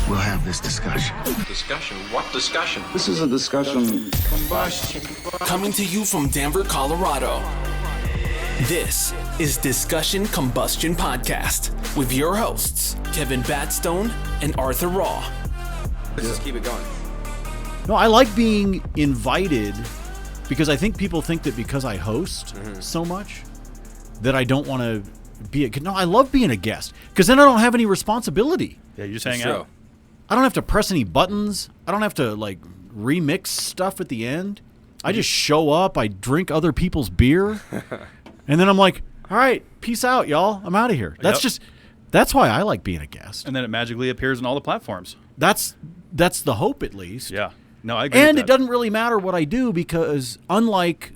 we'll have this discussion. Discussion? What discussion? This is a discussion. Combustion. Coming to you from Denver, Colorado. This is Discussion Combustion Podcast with your hosts, Kevin Batstone and Arthur Raw. Let's just keep it going. No, I like being invited because I think people think that because I host so much that I don't want to be no, I love being a guest because then I don't have any responsibility. Yeah, you just hang out. I don't have to press any buttons. I don't have to like remix stuff at the end. I just show up, I drink other people's beer, and then I'm like, all right, peace out, y'all. I'm out of here. That's why I like being a guest. And then it magically appears on all the platforms. That's the hope, at least. Yeah. No, I agree And with it that. doesn't really matter what I do because unlike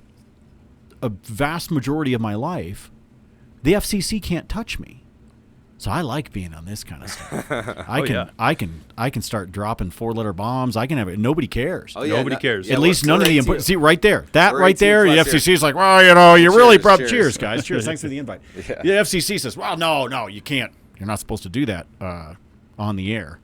a vast majority of my life, the FCC can't touch me. So I like being on this kind of stuff. I can start dropping 4-letter bombs. I can have it. Nobody cares. Oh, yeah, Nobody cares. At least none of the input. See right there. That We're right 18 there. The plus FCC here. is like, well, you really Cheers, probably cheers. cheers, guys. Cheers. Thanks for the invite. Yeah. The FCC says, well, no, you can't. You're not supposed to do that on the air.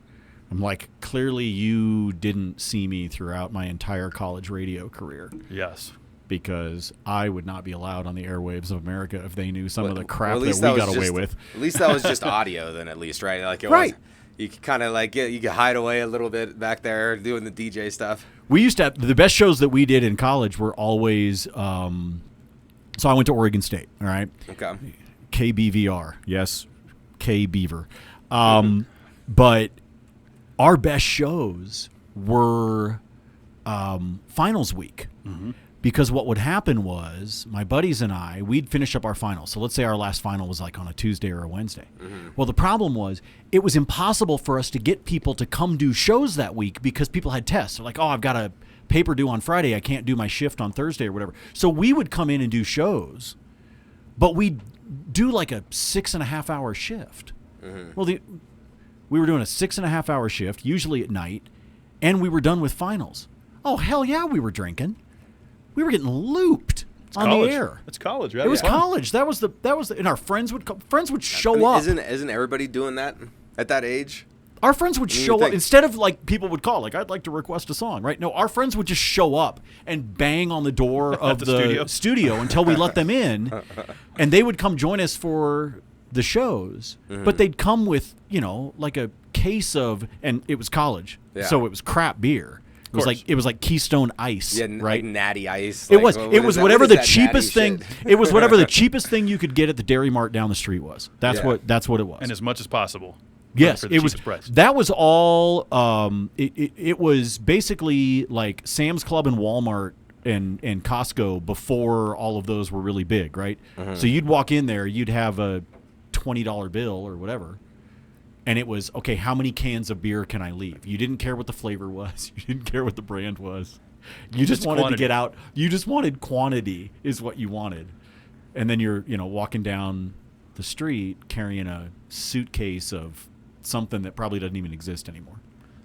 I'm like, clearly you didn't see me throughout my entire college radio career. Yes. Because I would not be allowed on the airwaves of America if they knew some of the crap Well, at that least we was got away just- with. At least that was just audio then, at least, right? Like it Right. was, you could kind of like you could hide away a little bit back there doing the DJ stuff. We used to have, the best shows that we did in college were always, so I went to Oregon State, all right? Okay. KBVR, yes, K Beaver. But our best shows were finals week. Because what would happen was my buddies and I, we'd finish up our finals. So let's say our last final was like on a Tuesday or a Wednesday. Well, the problem was it was impossible for us to get people to come do shows that week because people had tests. They're like, oh, I've got a paper due on Friday. I can't do my shift on Thursday or whatever. So we would come in and do shows, but we'd do like a 6.5 hour shift. Well, we were doing a 6.5 hour shift, usually at night, and we were done with finals. Oh, hell yeah, we were drinking. We were getting looped on College. the air. It's college, right? It was Yeah. college. That was the and our friends would show up. Isn't everybody doing that at that age? Our friends would I mean, you show up think- instead of like people would call like I'd like to request a song, right? No, our friends would just show up and bang on the door of the studio until we let them in, and they would come join us for the shows. But they'd come with like a case of, and it was college, Yeah. so it was crap beer. It was like Keystone Ice, Yeah, right? like Natty Ice. It like, was. what It is was that? whatever What the is that natty cheapest thing. shit? It was whatever the cheapest thing you could get at the Dairy Mart down the street was. That's Yeah. what it was. And as much as possible. Yes, for the it was. cheapest price. That was all. It was basically like Sam's Club and Walmart and Costco before all of those were really big, right? So you'd walk in there, you'd have a $20 bill or whatever. And it was, okay, how many cans of beer can I leave? You didn't care what the flavor was. You didn't care what the brand was. You just wanted quantity. to get out. You just wanted quantity is what you wanted. And then you're, walking down the street carrying a suitcase of something that probably doesn't even exist anymore.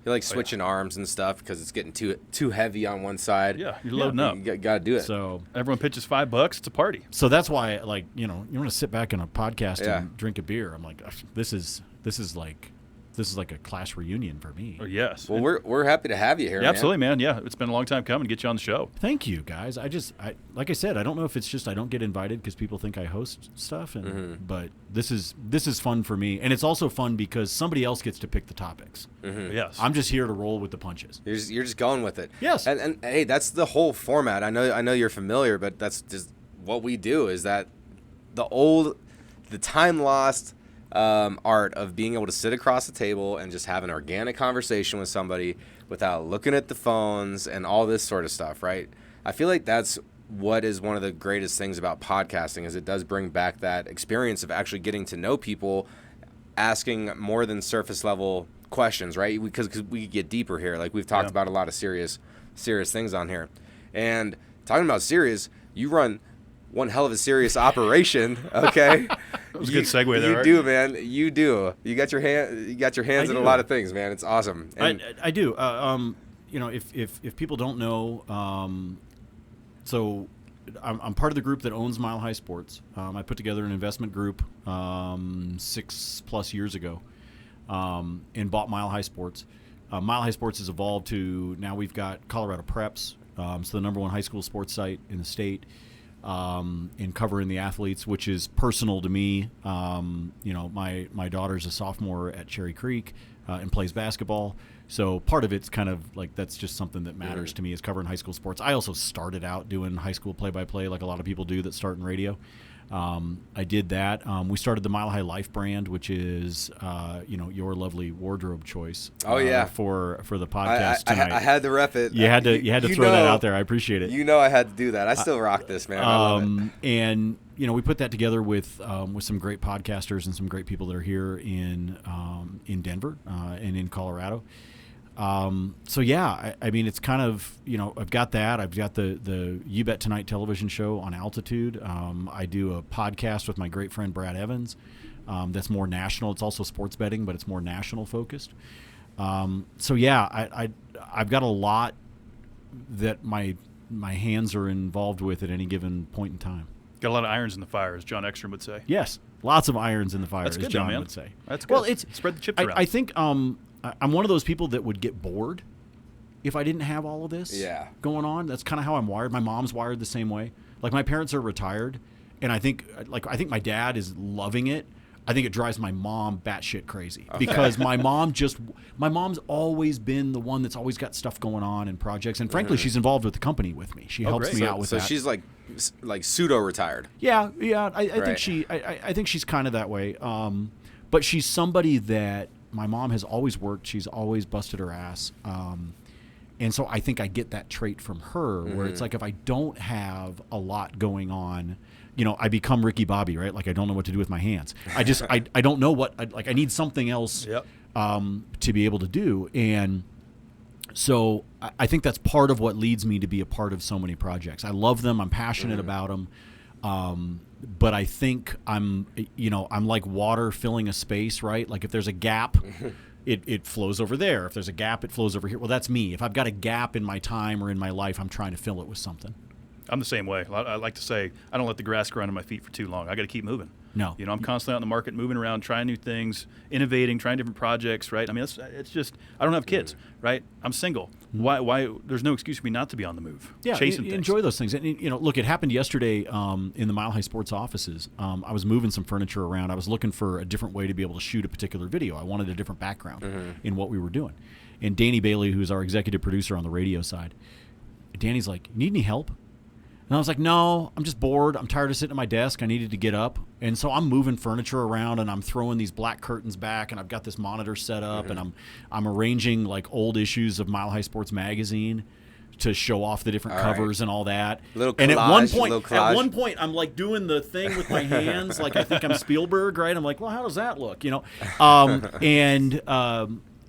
You're like switching arms and stuff because it's getting too heavy on one side. Yeah, you're loading up. You got to do it. So Everyone pitches $5. It's a party. that's why, like, you want to sit back on a podcast Yeah. and drink a beer. I'm like, gosh, this is like a class reunion for me. Oh, yes. Well, we're happy to have you here. Yeah, absolutely, man. Yeah, it's been a long time coming to get you on the show. Thank you, guys. I like I said, I don't know if it's just I don't get invited because people think I host stuff, but this is fun for me, and it's also fun because somebody else gets to pick the topics. Yes. I'm just here to roll with the punches. You're just going with it. Yes. And hey, that's the whole format. I know you're familiar, but that's just what we do. Is that the time lost art of being able to sit across the table and just have an organic conversation with somebody without looking at the phones and all this sort of stuff, right? I feel like that's what is one of the greatest things about podcasting is it does bring back that experience of actually getting to know people, asking more than surface level questions, right? Because we get deeper here. Like we've talked about a lot of serious things on here. And talking about serious, you run one hell of a serious operation, okay? That was a good segue there. You Art. do, man. You do. You got your hands in a do. lot of things, man. It's awesome. And I do. If people don't know, so I'm part of the group that owns Mile High Sports. I put together an investment group 6+ years ago. and bought Mile High Sports. Mile High Sports has evolved to now we've got Colorado Preps, so the #1 high school sports site in the state, in covering the athletes, which is personal to me. My daughter's a sophomore at Cherry Creek and plays basketball. So part of it's kind of like that's just something that matters to me is covering high school sports. I also started out doing high school play-by-play like a lot of people do that start in radio. I did that. We started the Mile High Life brand, which is your lovely wardrobe choice. Oh yeah, for the podcast tonight. I had to rep it. You had to throw that out there. I appreciate it. I had to do that. I still rock this, man. I love it. And we put that together with some great podcasters and some great people that are here in Denver and in Colorado. It's kind of, I've got that. I've got the You Bet Tonight television show on Altitude. I do a podcast with my great friend Brad Evans that's more national. It's also sports betting, but it's more national focused. I've got a lot that my hands are involved with at any given point in time. Got a lot of irons in the fire, as John Ekstrom would say. Yes, lots of irons in the fire, That's as good, John man. would say. That's good. Well, it's spread the chips around. I think I'm one of those people that would get bored if I didn't have all of this going on. That's kind of how I'm wired. My mom's wired the same way. Like my parents are retired, and I think my dad is loving it. I think it drives my mom batshit crazy because my mom's always been the one that's always got stuff going on and projects, and frankly, she's involved with the company with me. She helps me out with that. So she's like pseudo retired. Yeah. I think she's kind of that way. But she's somebody that my mom has always worked. She's always busted her ass. And so I think I get that trait from her where it's like if I don't have a lot going on, I become Ricky Bobby, right? Like I don't know what to do with my hands. I just I don't know what I need something else to be able to do. And so I think that's part of what leads me to be a part of so many projects. I love them. I'm passionate about them. But I think I'm like water filling a space, right? Like if there's a gap, it flows over there. If there's a gap, it flows over here. Well, that's me. If I've got a gap in my time or in my life, I'm trying to fill it with something. I'm the same way. I like to say I don't let the grass grow under my feet for too long. I got to keep moving. No. I'm constantly out in the market, moving around, trying new things, innovating, trying different projects, right? I mean, it's just I don't have kids, right? I'm single. Why? There's no excuse for me not to be on the move. Yeah, chasing things. Enjoy those things. And look, it happened yesterday in the Mile High Sports offices. I was moving some furniture around. I was looking for a different way to be able to shoot a particular video. I wanted a different background in what we were doing. And Danny Bailey, who's our executive producer on the radio side, Danny's like, "Need any help?" And I was like, "No, I'm just bored. I'm tired of sitting at my desk. I needed to get up." And so I'm moving furniture around and I'm throwing these black curtains back and I've got this monitor set up and I'm arranging like old issues of Mile High Sports magazine to show off the different covers and all that. And at one point I'm like doing the thing with my hands like I think I'm Spielberg, right? I'm like, "Well, how does that look?"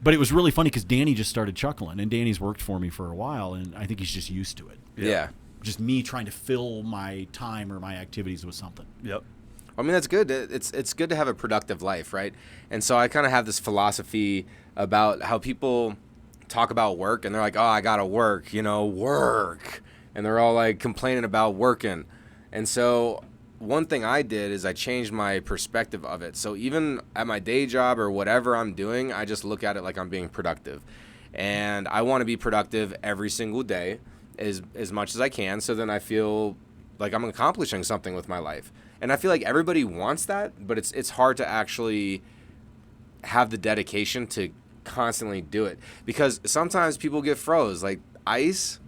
But it was really funny because Danny just started chuckling, and Danny's worked for me for a while, and I think he's just used to it. Yeah. Just me trying to fill my time or my activities with something. Yep. I mean, that's good. It's good to have a productive life, right? And so I kind of have this philosophy about how people talk about work, and they're like, "Oh, I gotta work, work," and they're all like complaining about working. And so one thing I did is I changed my perspective of it. So even at my day job or whatever I'm doing, I just look at it like I'm being productive, and I want to be productive every single day. As much as I can, so then I feel like I'm accomplishing something with my life. And I feel like everybody wants that, but it's hard to actually have the dedication to constantly do it. Because sometimes people get froze. Like ice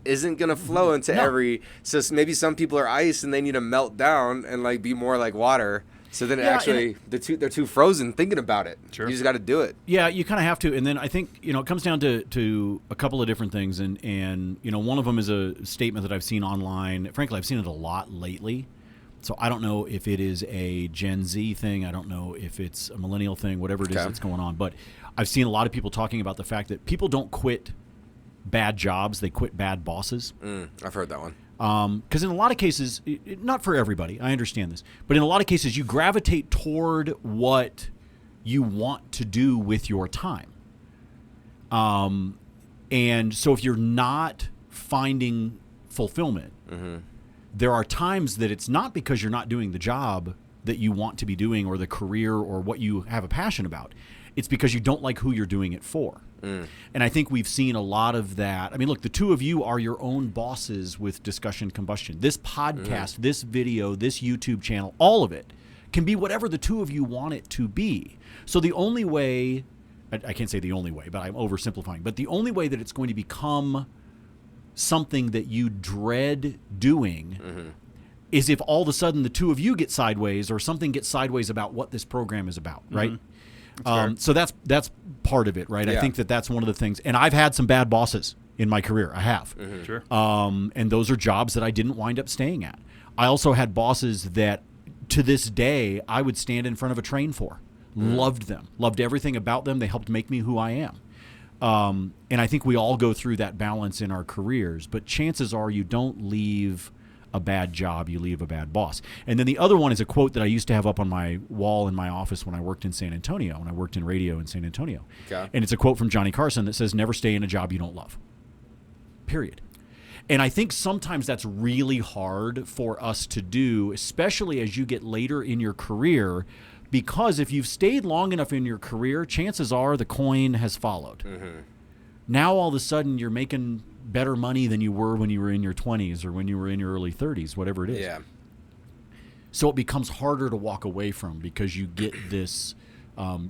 isn't going to flow into every... So maybe some people are ice and they need to melt down and like be more like water. So then they're too frozen thinking about it. Sure. You just got to do it. Yeah, you kind of have to. And then I think, it comes down to a couple of different things. And one of them is a statement that I've seen online. Frankly, I've seen it a lot lately. So I don't know if it is a Gen Z thing. I don't know if it's a millennial thing, whatever it is that's going on. But I've seen a lot of people talking about the fact that people don't quit bad jobs. They quit bad bosses. I've heard that one. Because in a lot of cases, not for everybody, I understand this, but in a lot of cases, you gravitate toward what you want to do with your time. And so if you're not finding fulfillment, there are times that it's not because you're not doing the job that you want to be doing or the career or what you have a passion about. it's because you don't like who you're doing it for. And I think we've seen a lot of that. I mean, look, the two of you are your own bosses with Discussion Combustion. This podcast, this video, this YouTube channel, all of it can be whatever the two of you want it to be. So the only way, I can't say the only way, but I'm oversimplifying, but the only way that it's going to become something that you dread doing is if all of a sudden the two of you get sideways or something gets sideways about what this program is about, right? So that's part of it, right? Yeah. I think that's one of the things. And I've had some bad bosses in my career. I have. Sure. And those are jobs that I didn't wind up staying at. I also had bosses that to this day I would stand in front of a train for. Loved them. Loved everything about them. They helped make me who I am. And I think we all go through that balance in our careers. But chances are you don't leave a bad job, you leave a bad boss. And then the other one is a quote that I used to have up on my wall in my office when I worked in San Antonio, when I worked in radio in San Antonio. Okay. And it's a quote from Johnny Carson that says, never stay in a job you don't love. Period. And I think sometimes that's really hard for us to do, especially as you get later in your career, because if you've stayed long enough in your career, chances are the coin has followed. Now all of a sudden you're making better money than you were when you were in your 20s or when you were in your early 30s, whatever it is. Yeah. So it becomes harder to walk away from because you get this,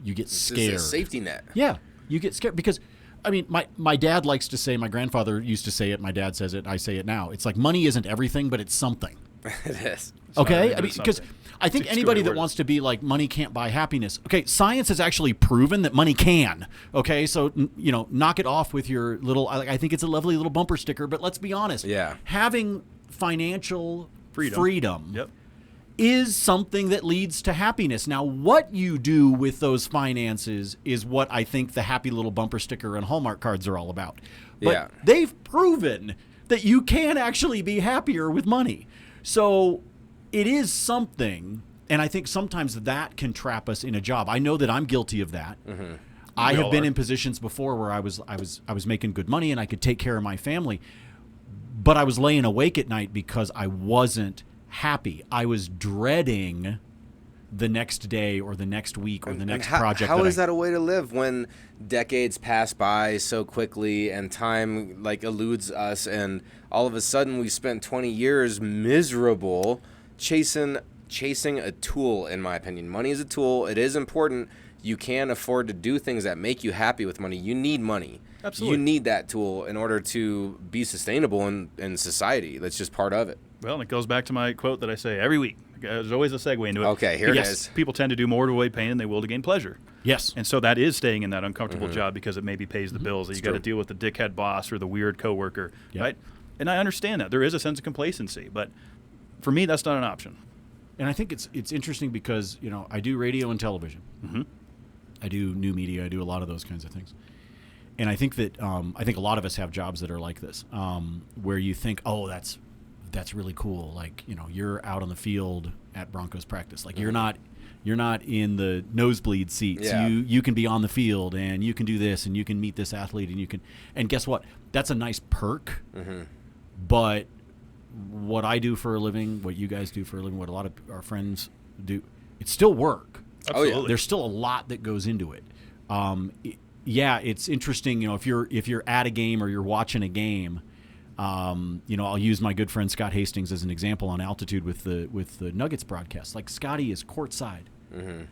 you get scared. It's a safety net. Yeah, you get scared because, I mean, my dad likes to say, my grandfather used to say it, my dad says it, I say it now. It's like money isn't everything, but it's something. It is. Okay? I mean, because I think anybody that wants to be like, money can't buy happiness. Okay, science has actually proven that money can. Okay, so, you know, knock it off with your little, I think it's a lovely little bumper sticker, but let's be honest. Yeah. Having financial freedom Yep. is something that leads to happiness. Now, what you do with those finances is what I think the happy little bumper sticker and Hallmark cards are all about. But Yeah. they've proven that you can actually be happier with money. So it is something, and I think sometimes that can trap us in a job. I know that I'm guilty of that. I We have all been are. in positions before where I was making good money and I could take care of my family, but I was laying awake at night because I wasn't happy. I was dreading the next day or the next week or the next project. How is that a way to live when decades pass by so quickly and time like eludes us, and all of a sudden we spent 20 years miserable chasing a tool? In my opinion, money is a tool. It is important. You can afford to do things that make you happy with money. You need money. Absolutely. You need that tool in order to be sustainable in society. That's just part of it. Well, and it goes back to my quote that I say every week. There's always a segue into it. Okay, here it Yes, is. People tend to do more to avoid pain than they will to gain pleasure. Yes. And so that is staying in that uncomfortable job because it maybe pays the bills. That you got to true. deal with the dickhead boss or the weird coworker, Yep. right? And I understand that. There is a sense of complacency, but for me, that's not an option. And I think it's interesting because, you know, I do radio and television. I do new media. I do a lot of those kinds of things. And I think that I think a lot of us have jobs that are like this, where you think, oh, that's really cool. Like, you know, you're out on the field at Broncos practice. Like, you're not in the nosebleed seats. Yeah. You can be on the field and you can do this and you can meet this athlete and guess what? That's a nice perk. But what I do for a living, what you guys do for a living, what a lot of our friends do, it's still work. Absolutely. There's still a lot that goes into it. Yeah, it's interesting. You know, if you're at a game or you're watching a game, you know, I'll use my good friend Scott Hastings as an example on Altitude with the Nuggets broadcast. Like, Scotty is courtside.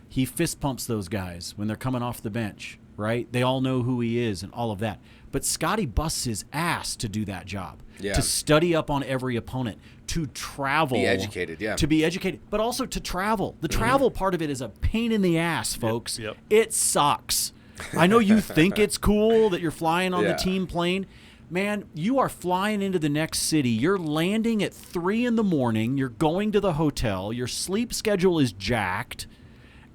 He fist pumps those guys when they're coming off the bench, right? They all know who he is and all of that. But Scotty busts his ass to do that job, Yeah. to study up on every opponent, to travel. Be educated, yeah. To be educated, but also to travel. The travel part of it is a pain in the ass, folks. Yep. It sucks. I know you think it's cool that you're flying on the Yeah. team plane. Man, you are flying into the next city. You're landing at 3 a.m. You're going to the hotel. Your sleep schedule is jacked.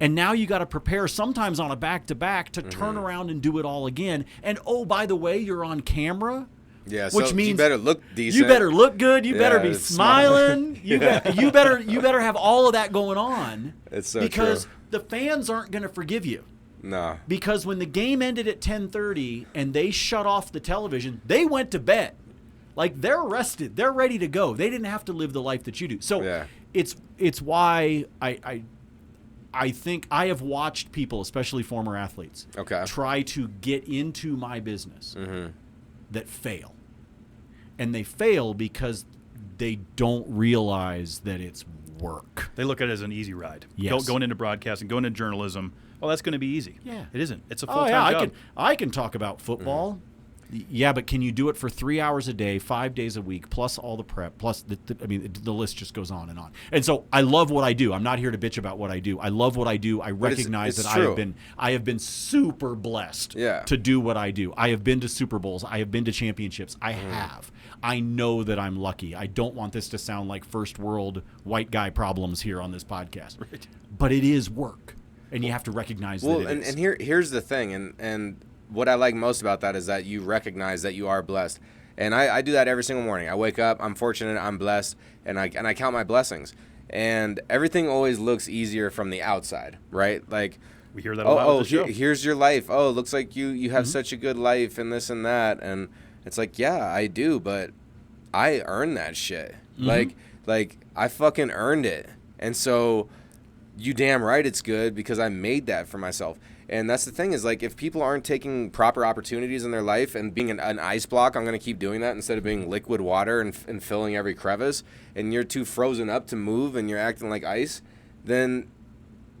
And now you got to prepare sometimes on a back-to-back to turn around and do it all again. And, oh, by the way, you're on camera. Yeah, Which so means you better look decent. You better look good. You better be it's smiling. You better have all of that going on. It's so because true. the fans aren't going to forgive you. No. Because when the game ended at 10:30 and they shut off the television, they went to bed. Like, they're rested. They're ready to go. They didn't have to live the life that you do. So Yeah. it's why I I think I have watched people, especially former athletes, try to get into my business that fail. And they fail because they don't realize that it's work. They look at it as an easy ride. Yes. Going into broadcasting, going into journalism. Oh, that's going to be easy. Yeah. It isn't. It's a full-time job. I can talk about football. Yeah, but can you do it for 3 hours a day, 5 days a week, plus all the prep, plus the list just goes on and on. And so I love what I do. I'm not here to bitch about what I do. I love what I do. I recognize that I have been super blessed to do what I do. I have been to Super Bowls. I have been to championships. I have. I know that I'm lucky. I don't want this to sound like first world white guy problems here on this podcast. Right. But it is work. And you have to recognize that it is. And here's the thing, and what I like most about that is that you recognize that you are blessed. And I do that every single morning. I wake up, I'm fortunate, I'm blessed, and I count my blessings. And everything always looks easier from the outside, right? Like, we hear that a lot on the show. Here's your life. Oh, it looks like you have such a good life and this and that. And it's like, yeah, I do, but I earned that shit. Like I fucking earned it. And so you damn right it's good because I made that for myself. And that's the thing is, like, if people aren't taking proper opportunities in their life and being an ice block, I'm going to keep doing that instead of being liquid water and filling every crevice, and you're too frozen up to move and you're acting like ice, then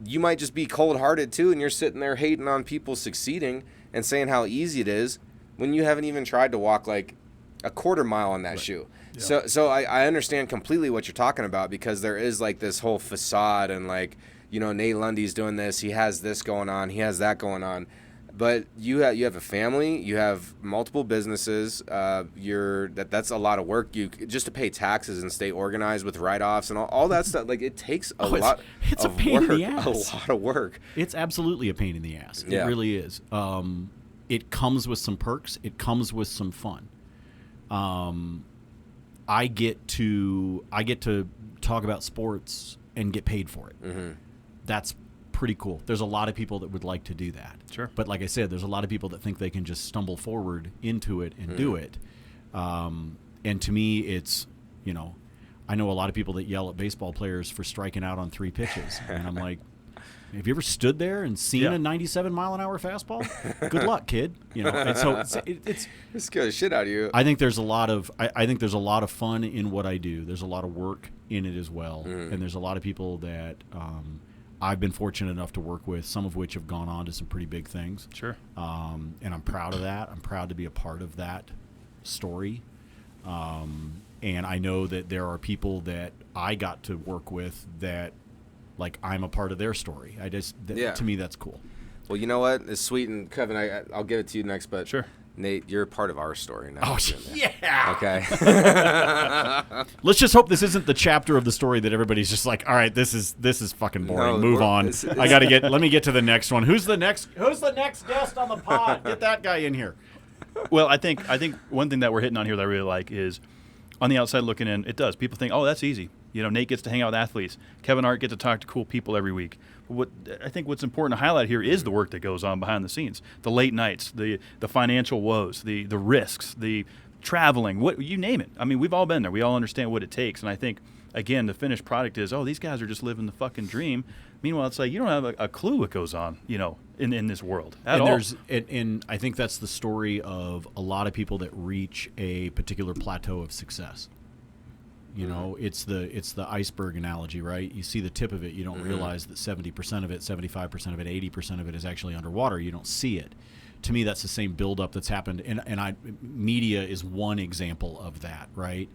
you might just be cold-hearted too, and you're sitting there hating on people succeeding and saying how easy it is when you haven't even tried to walk, like, a quarter mile on that shoe. Yeah. So I understand completely what you're talking about because there is, like, this whole facade and, like, you know, Nate Lundy's doing this. He has this going on. He has that going on. But you have a family. You have multiple businesses. That's a lot of work. Just to pay taxes and stay organized with write-offs and all that stuff. Like, it takes a lot. It's of a pain work, in the ass. A lot of work. It's absolutely a pain in the ass. It really is. It comes with some perks. It comes with some fun. I get to talk about sports and get paid for it. Mm-hmm. That's pretty cool. There's a lot of people that would like to do that. Sure. But like I said, there's a lot of people that think they can just stumble forward into it and do it. And to me, it's, you know, I know a lot of people that yell at baseball players for striking out on 3 pitches. And I'm like, have you ever stood there and seen a 97-mile-an-hour fastball? Good luck, kid. You know, and so it's scare the shit out of you. I think there's a lot of I think there's a lot of fun in what I do. There's a lot of work in it as well, and there's a lot of people that I've been fortunate enough to work with, some of which have gone on to some pretty big things. Sure. And I'm proud of that. I'm proud to be a part of that story. And I know that there are people that I got to work with that, like, I'm a part of their story. To me, that's cool. Well, you know what? It's sweet, and Kevin, I'll give it to you next, but sure. Nate, you're a part of our story now. Oh, yeah. Okay. Let's just hope this isn't the chapter of the story that everybody's just like, all right, this is fucking boring. No, move on. Let me get to the next one. Who's the next guest on the pod? Get that guy in here. Well, I think one thing that we're hitting on here that I really like is, on the outside looking in, it does. People think, oh, that's easy. You know, Nate gets to hang out with athletes. Kevin Hart gets to talk to cool people every week. But what's important to highlight here is the work that goes on behind the scenes. The late nights, the financial woes, the risks, the traveling, what you name it. I mean, we've all been there. We all understand what it takes. And I think, again, the finished product is, oh, these guys are just living the fucking dream. Meanwhile, it's like you don't have a clue what goes on, you know, in this world at all. And I think that's the story of a lot of people that reach a particular plateau of success. You know, it's the iceberg analogy, right? You see the tip of it. You don't realize that 70% of it, 75% of it, 80% of it is actually underwater. You don't see it. To me, that's the same buildup that's happened. And media is one example of that, right?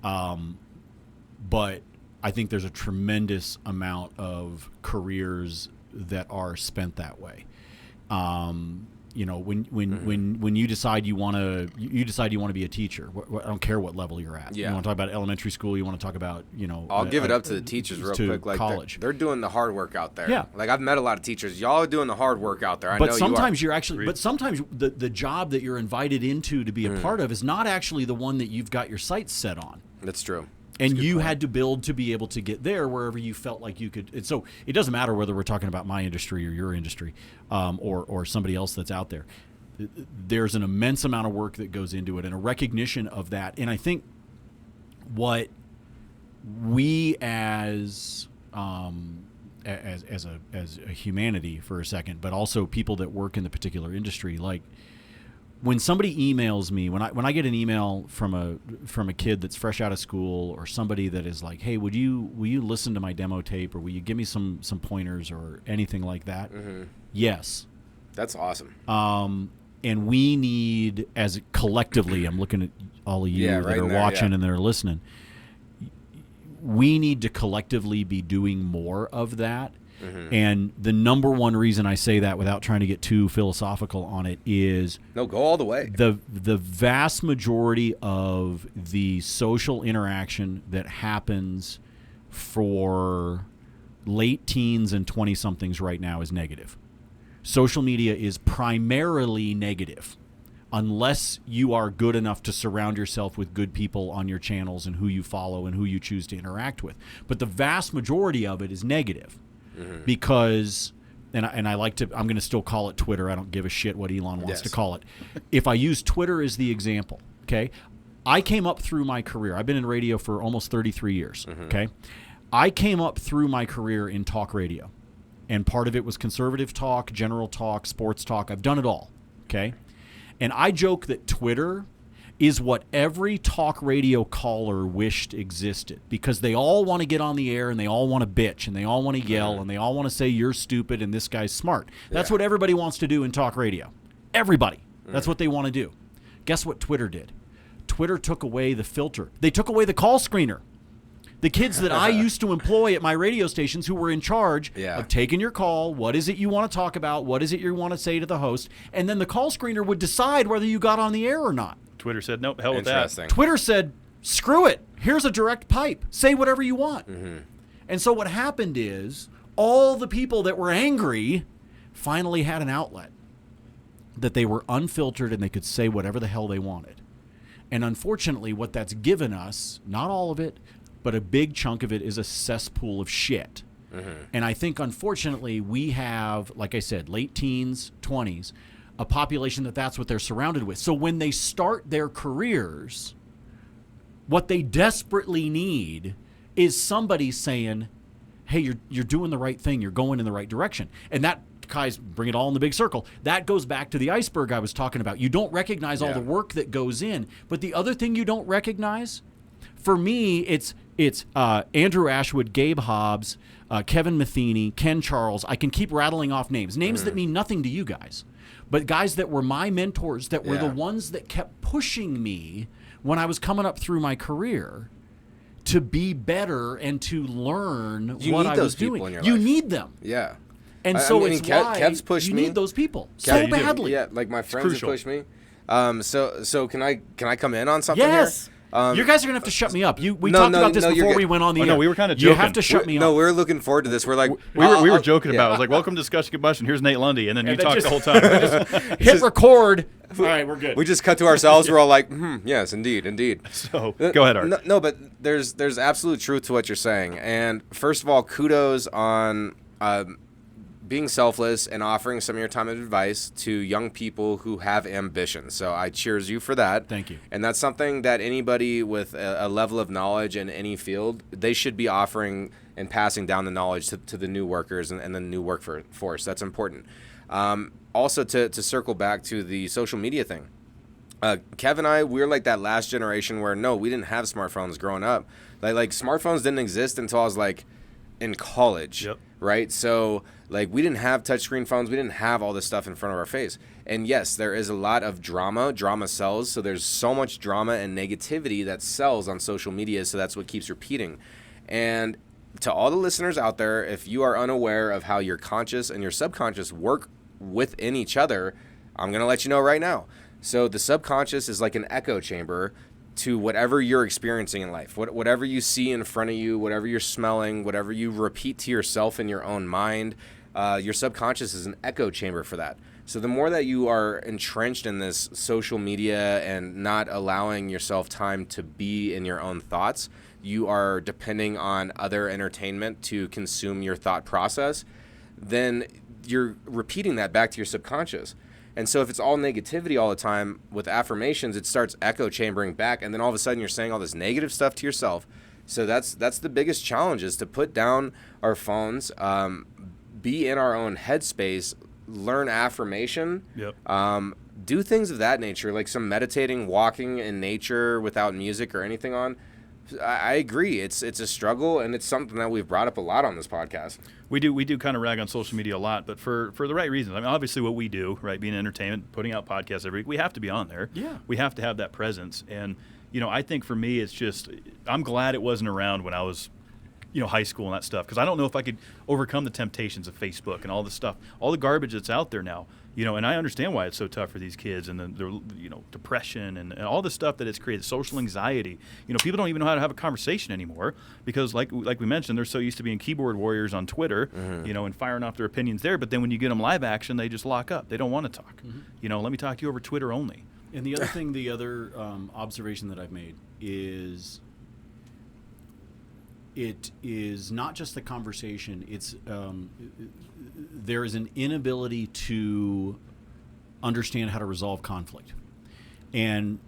But I think there's a tremendous amount of careers that are spent that way. You know, when you decide you want to be a teacher, I don't care what level you're at. Yeah. You want to talk about elementary school, you want to talk about, you know, I'll give it up to the teachers real quick. Like college. They're doing the hard work out there. Yeah. Like, I've met a lot of teachers. Y'all are doing the hard work out there. I but know sometimes you are. you're actually, but sometimes the job that you're invited into to be a part of is not actually the one that you've got your sights set on. That's true. And you had to build to be able to get there wherever you felt like you could. And so it doesn't matter whether we're talking about my industry or your industry, or somebody else that's out there. There's an immense amount of work that goes into it and a recognition of that. And I think what we as as a humanity for a second, but also people that work in the particular industry. Like when somebody emails me, when I get an email from a kid that's fresh out of school, or somebody that is like, hey, will you listen to my demo tape, or will you give me some pointers or anything like that? Mm-hmm. Yes. That's awesome. And we need, as collectively, I'm looking at all of you that are watching and that are listening, we need to collectively be doing more of that. Mm-hmm. And the number one reason I say that, without trying to get too philosophical on it, is go all the way. The vast majority of the social interaction that happens for late teens and 20-somethings right now is negative. Social media is primarily negative, unless you are good enough to surround yourself with good people on your channels and who you follow and who you choose to interact with. But the vast majority of it is negative. Mm-hmm. Because, and I like to, I'm going to still call it Twitter. I don't give a shit what Elon wants to call it. If I use Twitter as the example, okay, I came up through my career. I've been in radio for almost 33 years, okay? I came up through my career in talk radio. And part of it was conservative talk, general talk, sports talk. I've done it all, okay? And I joke that Twitter is what every talk radio caller wished existed, because they all want to get on the air and they all want to bitch and they all want to yell and they all want to say you're stupid and this guy's smart. That's what everybody wants to do in talk radio. Everybody. That's what they want to do. Guess what Twitter did? Twitter took away the filter. They took away the call screener. The kids that I used to employ at my radio stations, who were in charge of taking your call, what is it you want to talk about, what is it you want to say to the host, and then the call screener would decide whether you got on the air or not. Twitter said, nope, hell with that. Twitter said, screw it. Here's a direct pipe. Say whatever you want. Mm-hmm. And so what happened is all the people that were angry finally had an outlet, that they were unfiltered and they could say whatever the hell they wanted. And unfortunately, what that's given us, not all of it, but a big chunk of it, is a cesspool of shit. Mm-hmm. And I think, unfortunately, we have, like I said, late teens, 20s, a population that's what they're surrounded with. So when they start their careers, what they desperately need is somebody saying, hey, you're doing the right thing, you're going in the right direction. And that, guys, bring it all in the big circle, that goes back to the iceberg I was talking about. You don't recognize all the work that goes in. But the other thing you don't recognize, for me, it's Andrew Ashwood, Gabe Hobbs, Kevin Matheny, Ken Charles. I can keep rattling off names that mean nothing to you guys, but guys that were my mentors, that were the ones that kept pushing me when I was coming up through my career to be better and to learn what I was doing. In your you life. need them. Yeah. And so it's why Kev's pushed you need those people so badly. Yeah, like my friends have pushed me. So can I come in on something here? Yes. You guys are gonna have to shut me up. We talked about this before we went on the air. No, we were kind of joking. You have to shut me up. No, we're looking forward to this. We're like we were joking about it. I was like, welcome to Discussion Combustion. Here's Nate Lundy, and then you talked the whole time. Hit record. All right, we're good. We just cut to ourselves. We're all like, yes, indeed. So go ahead, Art. No, but there's absolute truth to what you're saying. And first of all, kudos on being selfless and offering some of your time and advice to young people who have ambition. So I cheers you for that. Thank you. And that's something that anybody with a level of knowledge in any field, they should be offering and passing down the knowledge to the new workers and the new workforce. That's important. Also, to circle back to the social media thing, Kev and I, we're like that last generation where, no, we didn't have smartphones growing up. Like smartphones didn't exist until I was like in college. Yep. Right? So, like, we didn't have touchscreen phones. We didn't have all this stuff in front of our face. And, yes, there is a lot of drama. Drama sells. So there's so much drama and negativity that sells on social media. So that's what keeps repeating. And to all the listeners out there, if you are unaware of how your conscious and your subconscious work within each other, I'm going to let you know right now. So the subconscious is like an echo chamber to whatever you're experiencing in life, whatever you see in front of you, whatever you're smelling, whatever you repeat to yourself in your own mind, your subconscious is an echo chamber for that. So the more that you are entrenched in this social media and not allowing yourself time to be in your own thoughts, you are depending on other entertainment to consume your thought process, then you're repeating that back to your subconscious. And so if it's all negativity all the time, with affirmations, it starts echo chambering back. And then all of a sudden you're saying all this negative stuff to yourself. So that's the biggest challenge, is to put down our phones, be in our own headspace, learn affirmation, do things of that nature, like some meditating, walking in nature without music or anything on. I agree. It's a struggle, and it's something that we've brought up a lot on this podcast. We do kind of rag on social media a lot, but for the right reasons. I mean, obviously what we do, right, being entertainment, putting out podcasts every week, we have to be on there. Yeah. We have to have that presence. And, I think for me, it's just, I'm glad it wasn't around when I was, high school and that stuff, because I don't know if I could overcome the temptations of Facebook and all the stuff, all the garbage that's out there now. And I understand why it's so tough for these kids, and the depression and all the stuff that it's created, social anxiety. People don't even know how to have a conversation anymore because, like we mentioned, they're so used to being keyboard warriors on Twitter, and firing off their opinions there. But then when you get them live action, they just lock up. They don't want to talk. Let me talk to you over Twitter only. And the other thing, the other observation that I've made is, it is not just the conversation. It's there is an inability to understand how to resolve conflict. And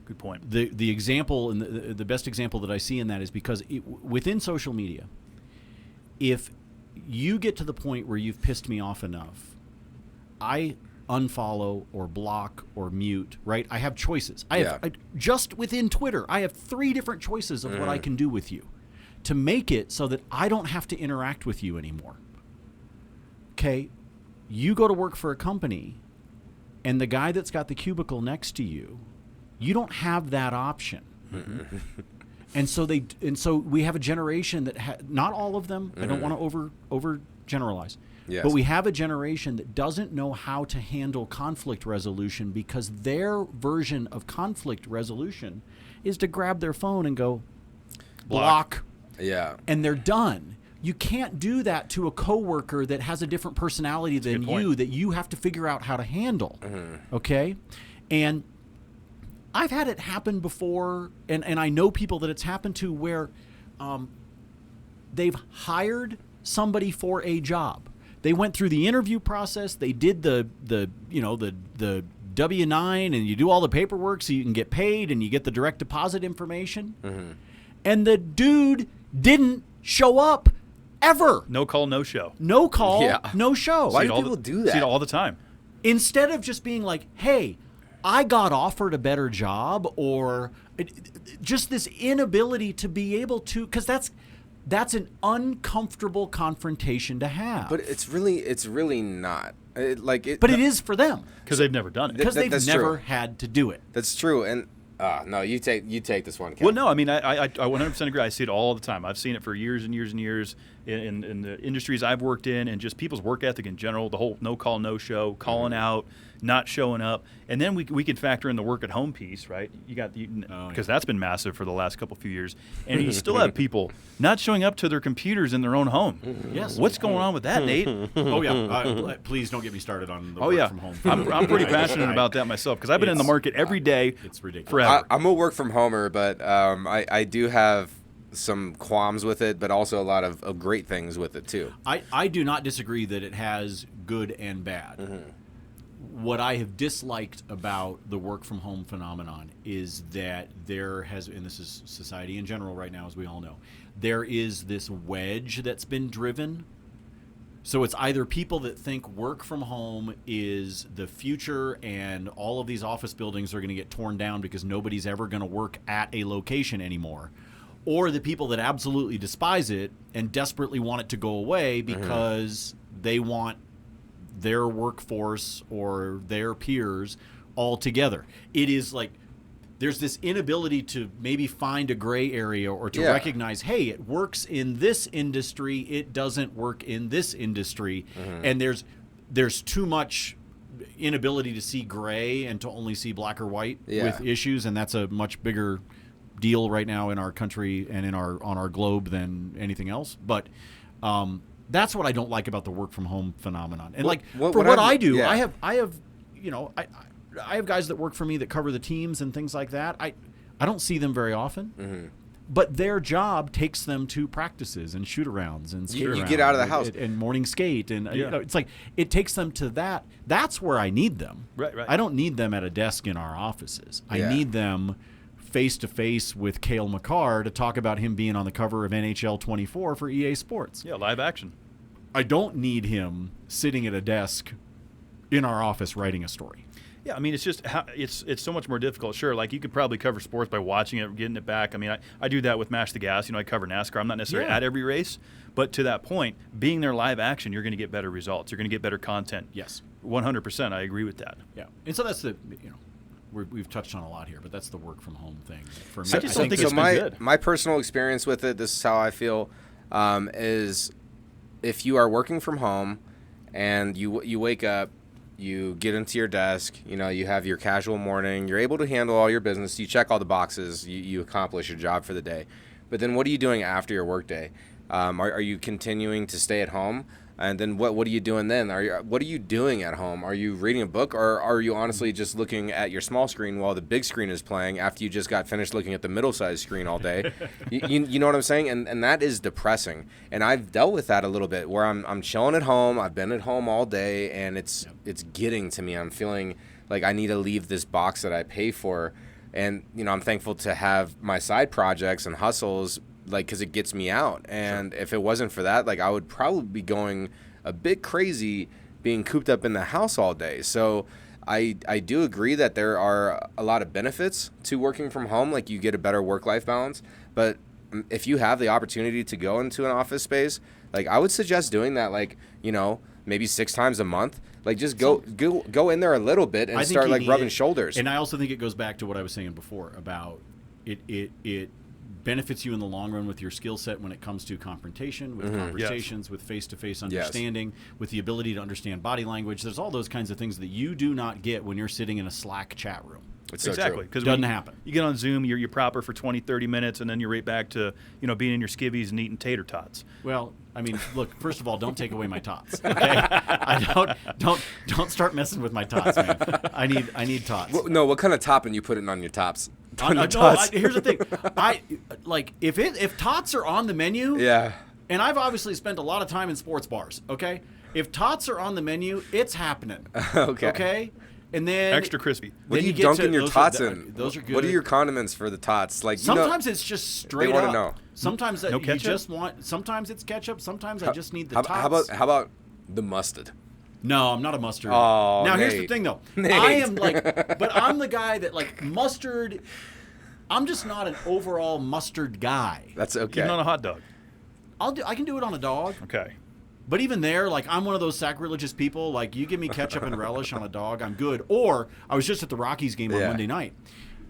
good point. The example, and the best example that I see in that is because within social media, if you get to the point where you've pissed me off enough, I unfollow or block or mute, right? I have choices. Just within Twitter, I have 3 different choices of what I can do with you to make it so that I don't have to interact with you anymore. Okay, you go to work for a company, and the guy that's got the cubicle next to you, you don't have that option. And so we have a generation that not all of them. I don't want to over generalize. Yes. But we have a generation that doesn't know how to handle conflict resolution, because their version of conflict resolution is to grab their phone and go block. Yeah. And they're done. You can't do that to a coworker that has a different personality than you, that you have to figure out how to handle. Okay? And I've had it happen before, and I know people that it's happened to, where they've hired somebody for a job. They went through the interview process. They did the W-9, and you do all the paperwork so you can get paid, and you get the direct deposit information. And the dude didn't show up ever. No call, no show. No call, no show. Why do people do that? See it all the time. Instead of just being like, hey, I got offered a better job, or just this inability to be able to, because that's an uncomfortable confrontation to have. But it's really not. But it is for them. Because they've never done it. Because they've that's never true. had to do it. That's true. And no, you take this one, Ken. Well, no, I mean, I 100% agree. I see it all the time. I've seen it for years and years and years in the industries I've worked in, and just people's work ethic in general, the whole no call, no show, calling out, not showing up. And then we can factor in the work at home piece, right? You got because that's been massive for the last few years. And you still have people not showing up to their computers in their own home. Yes. What's going on with that, Nate? Oh, yeah. Please don't get me started on the work from home. I'm pretty passionate about that myself, because I've been in the market every day. It's ridiculous. Forever. I'm a work from homer, but I do have some qualms with it, but also a lot of great things with it too. I do not disagree that it has good and bad. What I have disliked about the work from home phenomenon is that there has, and this is society in general right now, as we all know, there is this wedge that's been driven. So it's either people that think work from home is the future and all of these office buildings are going to get torn down because nobody's ever going to work at a location anymore, or the people that absolutely despise it and desperately want it to go away because they want their workforce or their peers all together. It is like there's this inability to maybe find a gray area or to recognize, hey, it works in this industry, it doesn't work in this industry. And there's too much inability to see gray and to only see black or white with issues, and that's a much bigger deal right now in our country and on our globe than anything else. But that's what I don't like about the work from home phenomenon. And I do, I have guys that work for me that cover the teams and things like that. I don't see them very often, but their job takes them to practices and shoot-arounds and skate-arounds. You get out of the house. And morning skate. And it's like it takes them to that. That's where I need them. Right. I don't need them at a desk in our offices. I need them face-to-face with Cale Makar to talk about him being on the cover of NHL 24 for EA Sports. Yeah, live action. I don't need him sitting at a desk in our office writing a story. Yeah, I mean, it's just it's so much more difficult. Sure, like you could probably cover sports by watching it, getting it back. I mean, I do that with Mash the Gas. I cover NASCAR. I'm not necessarily at every race, but to that point, being there live action, you're going to get better results. You're going to get better content. Yes, 100%. I agree with that. Yeah, and so that's the we've touched on a lot here, but that's the work from home thing for me. I just don't think it's been good. My personal experience with it, this is how I feel, is if you are working from home and you wake up, you get into your desk, you have your casual morning, you're able to handle all your business, you check all the boxes, you accomplish your job for the day. But then what are you doing after your workday? Are you continuing to stay at home? And then what are you doing then? What are you doing at home? Are you reading a book, or are you honestly just looking at your small screen while the big screen is playing after you just got finished looking at the middle-sized screen all day? you know what I'm saying? And that is depressing. And I've dealt with that a little bit where I'm chilling at home. I've been at home all day, and it's getting to me. I'm feeling like I need to leave this box that I pay for. And, I'm thankful to have my side projects and hustles, because it gets me out. And if it wasn't for that, I would probably be going a bit crazy being cooped up in the house all day. So I do agree that there are a lot of benefits to working from home. You get a better work-life balance. But if you have the opportunity to go into an office space, I would suggest doing that, maybe 6 times a month. Just go in there a little bit and start rubbing shoulders. And I also think it goes back to what I was saying before about it benefits you in the long run with your skill set when it comes to confrontation, with conversations, with face-to-face understanding, with the ability to understand body language. There's all those kinds of things that you do not get when you're sitting in a Slack chat room. It's so exactly, because doesn't happen. You get on Zoom, you're proper for 20, 30 minutes, and then you're right back to being in your skivvies and eating tater tots. Well, I mean, look. First of all, don't take away my tots. Okay, don't start messing with my tots, man. I need tots. No, what kind of topping you putting on your tops? Here's the thing. If tots are on the menu. Yeah. And I've obviously spent a lot of time in sports bars. Okay, if tots are on the menu, it's happening. Okay. Okay. And then extra crispy. What are you dunking your tots in? Those are good. What are your condiments for the tots? Sometimes it's just straight up. They want to know. Sometimes no you ketchup? just want. Sometimes it's ketchup. Sometimes I just need the tots. How about the mustard? No, I'm not a mustard. Oh, now Nate. here's the thing though. Nate. I am but I'm the guy that mustard. I'm just not an overall mustard guy. That's okay. Even on a hot dog. I can do it on a dog. Okay. But even there, I'm one of those sacrilegious people. You give me ketchup and relish on a dog, I'm good. Or I was just at the Rockies game on Monday night,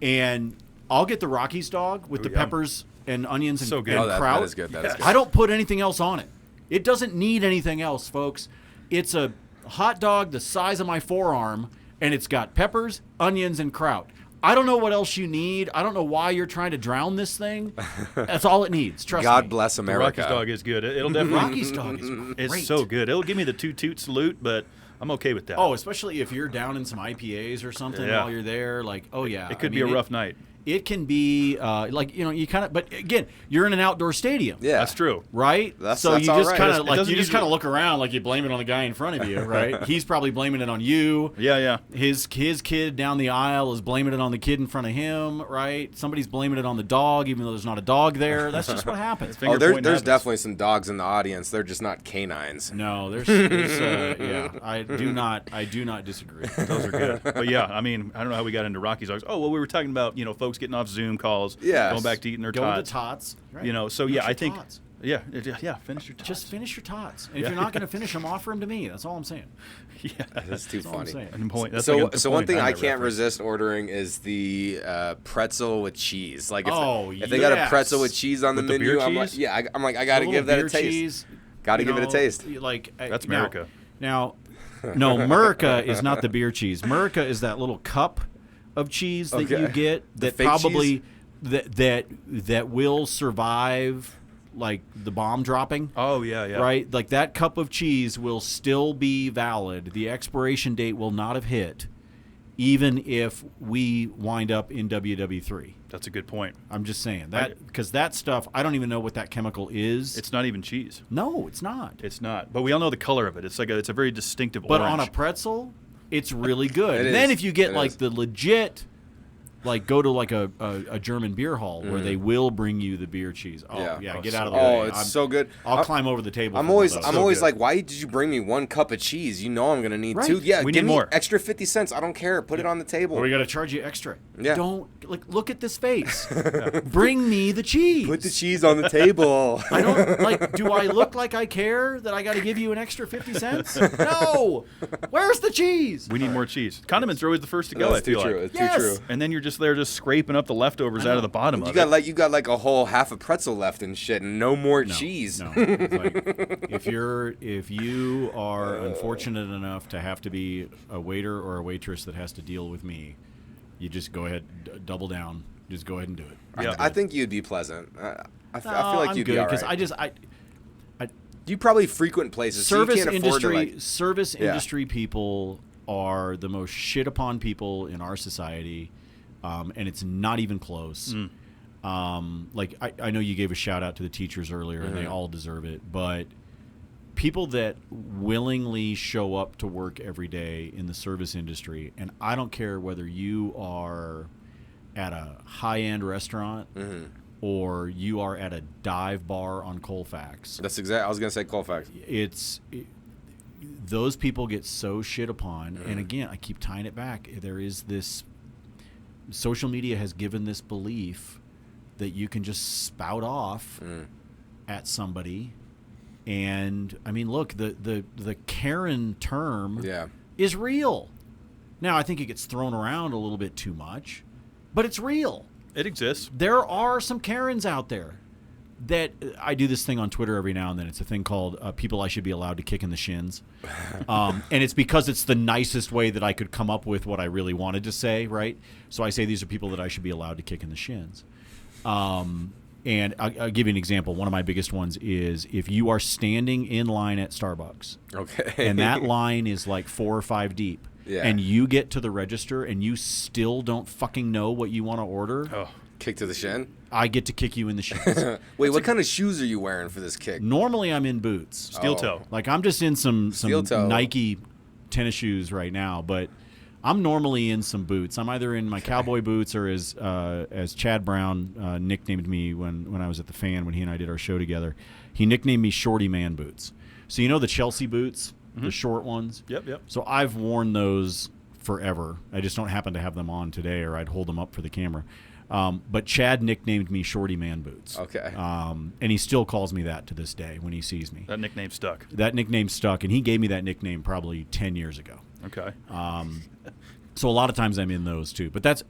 and I'll get the Rockies dog with the peppers and onions and, so good. and kraut. That is good. That is good. I don't put anything else on it. It doesn't need anything else, folks. It's a hot dog the size of my forearm, and it's got peppers, onions, and kraut. I don't know what else you need. I don't know why you're trying to drown this thing. That's all it needs. Trust me. God bless America. The Rockies dog is good. It'll definitely. Rockies dog is great. It's so good. It'll give me the 2-toot salute, but I'm okay with that. Oh, especially if you're down in some IPAs or something while you're there. It could be a rough night. It can be you kind of, but again, you're in an outdoor stadium. Yeah, that's true. Right? That's you just all right. kind of you just kind of look around like you blame it on the guy in front of you, right? He's probably blaming it on you. Yeah. His kid down the aisle is blaming it on the kid in front of him, right? Somebody's blaming it on the dog, even though there's not a dog there. That's just what happens. There's definitely some dogs in the audience. They're just not canines. No, there's I do not disagree. Those are good. But yeah, I mean, I don't know how we got into Rockies dogs. Oh, well, we were talking about folks getting off Zoom calls, going back to eating their tots. Going to tots. Right. So finish I think tots. Yeah, finish your tots. Just finish your tots. And if you're not going to finish them, offer them to me. That's all I'm saying. Yeah, that's too funny. So one thing I can't resist ordering is the pretzel with cheese. If they got a pretzel with cheese on the menu, I'm like, I got to give that a taste. Got to give it a taste. That's America. Now, no, Murica is not the beer cheese. Murica is that little cup of cheese that you get that probably that will survive the bomb dropping. Oh yeah. Right? That cup of cheese will still be valid. The expiration date will not have hit, even if we wind up in WW3. That's a good point. I'm just saying that because that stuff, I don't even know what that chemical is. It's not even cheese. No, it's not. It's not. But we all know the color of it. It's it's a very distinctive but orange. on a pretzel, it's really good. It Then is. if you get the legit, like go to like a German beer hall where they will bring you the beer cheese. Oh yeah, get out of the way. Oh, it's so good. I'll climb over the table. I'm always like, why did you bring me 1 cup of cheese? You know I'm gonna need 2. Yeah, we give need me more. extra 50 cents. I don't care. Put it on the table. Or we got to charge you extra. Yeah. Don't look at this face. Bring me the cheese. Put the cheese on the table. I don't like. Do I look like I care that I got to give you an extra 50 cents? No. Where's the cheese? We need more cheese. Condiments are always the first to go. That's I feel too true. like. It's Yes. too true. And then you're just there, just scraping up the leftovers out of the bottom of it. You got like a whole half a pretzel left and shit, and no more cheese. No. It's like, if you are unfortunate enough to have to be a waiter or a waitress that has to deal with me, you just go ahead, double down. Just go ahead and do it. Yeah. I think you'd be pleasant. I feel like I'm you'd good be all because right. You probably frequent places, service so you can't afford to like. service Yeah. industry people are the most shit upon people in our society, and it's not even close. Like I know you gave a shout out to the teachers earlier, and they all deserve it, but people that willingly show up to work every day in the service industry, and I don't care whether you are at a high-end restaurant or you are at a dive bar on Colfax. That's exactly. I was gonna say Colfax. Those people get so shit upon, and again, I keep tying it back. There is this social media has given this belief that you can just spout off at somebody, and I mean, look, the Karen term is real. Now, I think it gets thrown around a little bit too much, but it's real. It exists. There are some Karens out there that I do this thing on Twitter every now and then. It's a thing called people I should be allowed to kick in the shins. And it's because it's the nicest way that I could come up with what I really wanted to say, right? So I say these are people that I should be allowed to kick in the shins. And I'll give you an example. One of my biggest ones is if you are standing in line at Starbucks, and that line is like 4 or 5 deep, and you get to the register and you still don't fucking know what you want to order, kick to the shin? I get to kick you in the shins. Wait, what kind of shoes are you wearing for this kick? Normally I'm in boots. Steel toe. Like I'm just in some toe. Nike tennis shoes right now, but I'm normally in some boots. I'm either in my cowboy boots or as Chad Brown nicknamed me when I was at the Fan when he and I did our show together. He nicknamed me Shorty Man Boots. So you know the Chelsea boots, the short ones? Yep. So I've worn those forever. I just don't happen to have them on today, or I'd hold them up for the camera. But Chad nicknamed me Shorty Man Boots. Okay. And he still calls me that to this day when he sees me. That nickname stuck. That nickname stuck, and he gave me that nickname probably 10 years ago. Okay. So a lot of times I'm in those too. But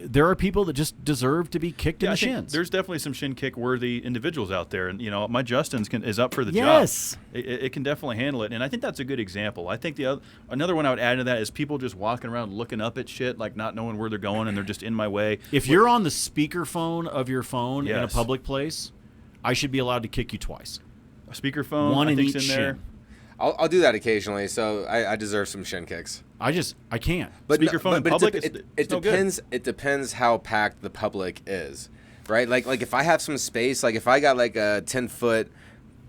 there are people that just deserve to be kicked in the I think shins. there's definitely some shin kick worthy individuals out there, and my Justin's is up for the Yes. job. It can definitely handle it, and I think that's a good example. I think another one I would add to that is people just walking around looking up at shit, like not knowing where they're going, and they're just in my way. If you're on the speakerphone of your phone in a Yes. public place, I should be allowed to kick you twice. A speakerphone, One I in think's each in there. shin. I'll do that occasionally, so I deserve some shin kicks. I can't. But Speakerphone in public, it it's no good. depends. It depends how packed the public is, right? Like if I have some space, like if I got like a 10-foot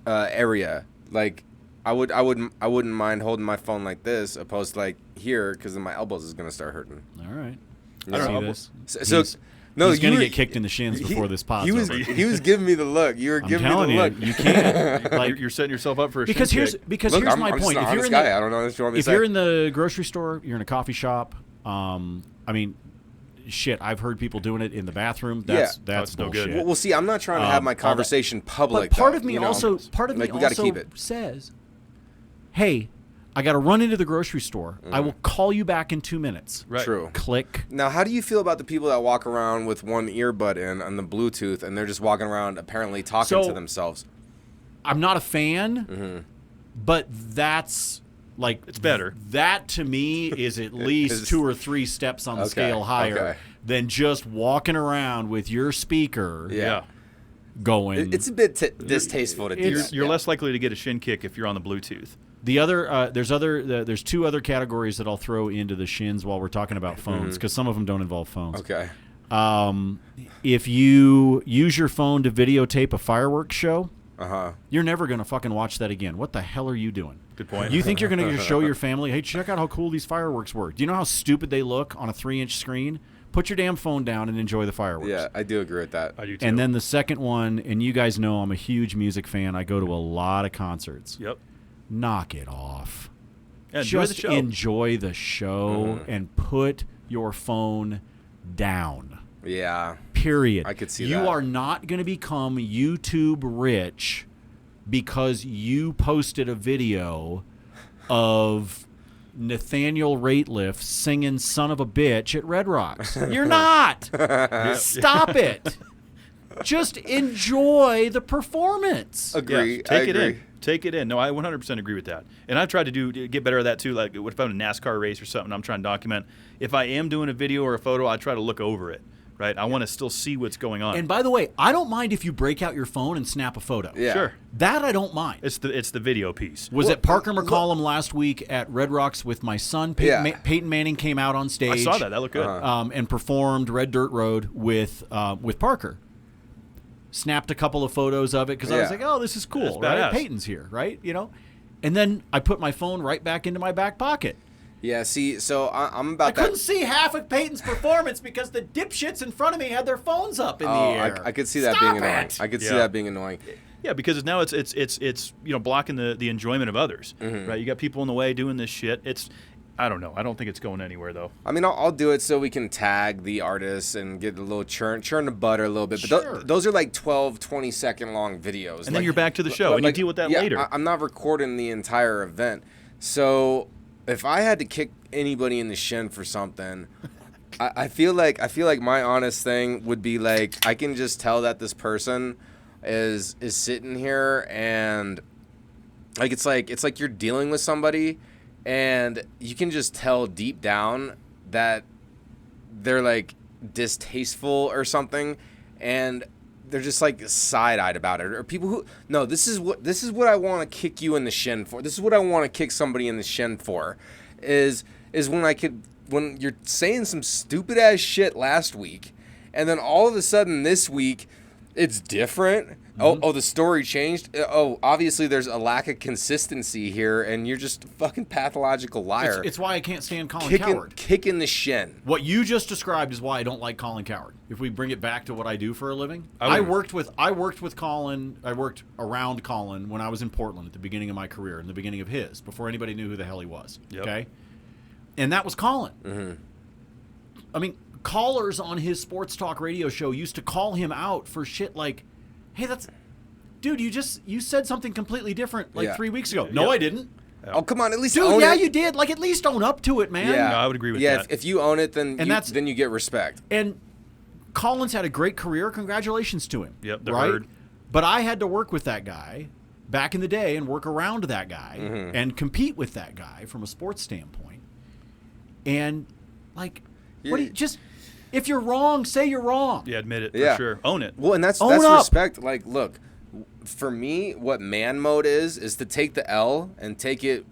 area, like I wouldn't mind holding my phone like this, opposed to like here, because then my elbows is gonna start hurting. All right. I don't See know. this? He's going to get kicked in the shins he- before this pod's He was over. he was giving me the look. You were I'm giving me telling the you, look. you can't. Like, You're setting yourself up for a because shin here's kick. because Look, here's I'm my just point. an If you're honest in guy. the, I don't know what you want me to if say. you're in the grocery store, you're in a coffee shop. I mean, shit. I've heard people doing it in the bathroom. That's That's no bullshit. good. Well, see, I'm not trying to have my conversation public. But part though, of me you know? also we gotta keep it. says, "Hey, I got to run into the grocery store. I will call you back in 2 minutes." Right. True. Click. Now, how do you feel about the people that walk around with one earbud in on the Bluetooth, and they're just walking around apparently talking So- to themselves? I'm not a fan, but that's like It's better. That to me is at least 2 or 3 steps on the scale higher than just walking around with your speaker Yeah. going. It's a bit distasteful to do that. You're less likely to get a shin kick if you're on the Bluetooth. The other there's 2 other categories that I'll throw into the shins while we're talking about phones, because some of them don't involve phones. Okay. If you use your phone to videotape a fireworks show, You're never going to fucking watch that again. What the hell are you doing? Good point. You think you're going to show your family, hey, check out how cool these fireworks were. Do you know how stupid they look on a 3-inch screen? Put your damn phone down and enjoy the fireworks. Yeah, I do agree with that. I do too. And then the second one, and you guys know I'm a huge music fan. I go to a lot of concerts. Yep. Knock it off. Yeah, enjoy Just the show. enjoy the show and put your phone down. Yeah. Period. I could see you that. are not going to become YouTube rich because you posted a video of Nathaniel Rateliff singing "Son of a Bitch" at Red Rocks. You're not. Stop it. Just enjoy the performance. Agree. Yes, I take it agree. in. Take it in. No, I 100% agree with that. And I've tried to get better at that too. Like if I'm in a NASCAR race or something, I'm trying to document. If I am doing a video or a photo, I try to look over it. Right? I want to still see what's going on. And by the way, I don't mind if you break out your phone and snap a photo. Yeah. Sure. That I don't mind. It's the video piece. Was it Parker McCollum last week at Red Rocks with my son? Peyton Manning came out on stage. I saw that. That looked good. And performed Red Dirt Road with Parker. Snapped a couple of photos of it because I was like, oh, this is cool, That's right? badass. Peyton's here, right? You know? And then I put my phone right back into my back pocket. Yeah, see, so I'm about I couldn't see half of Peyton's performance because the dipshits in front of me had their phones up in the air. I could see that Stop being annoying. it. I could see Yeah. that being annoying. Yeah, because now it's blocking the enjoyment of others. Right? You got people in the way doing this shit. I don't know. I don't think it's going anywhere though. I mean, I'll do it so we can tag the artists and get a little churn the butter a little bit. But Sure. those are like 12, 20-second long videos. And then you're back to the show, and you deal with that later. I'm not recording the entire event. So if I had to kick anybody in the shin for something, I feel like my honest thing would be like, I can just tell that this person is sitting here and like it's like you're dealing with somebody and you can just tell deep down that they're like distasteful or something, and they're just like side-eyed about it. Or people who this is what I want to kick you in the shin for. This is what I want to kick somebody in the shin for, is when you're saying some stupid ass shit last week, and then all of a sudden this week it's different. Oh, the story changed. Oh, obviously there's a lack of consistency here, and you're just a fucking pathological liar. It's why I can't stand Colin Cowherd. Kicking the shin. What you just described is why I don't like Colin Cowherd. If we bring it back to what I do for a living, I I worked with Colin. I worked around Colin when I was in Portland at the beginning of my career, in the beginning of his, before anybody knew who the hell he was. Yep. Okay, and that was Colin. Mm-hmm. I mean, callers on his sports talk radio show used to call him out for shit like, "Hey, dude, you said something completely different like 3 weeks ago." No, I didn't. Oh, come on, at least Dude, own yeah, it. you did. Like, at least own up to it, man. Yeah, No, I would agree with yeah, that. if you own it, then And then you get respect. And Colin's had a great career. Congratulations to him. Yep, the right? herd. But I had to work with that guy back in the day and work around that guy and compete with that guy from a sports standpoint. And, like, what do you just... If you're wrong, say you're wrong. Yeah, admit it Yeah. for sure. Own it. Well, and that's Own up. respect. Like, look, for me, what man mode is to take the L and take it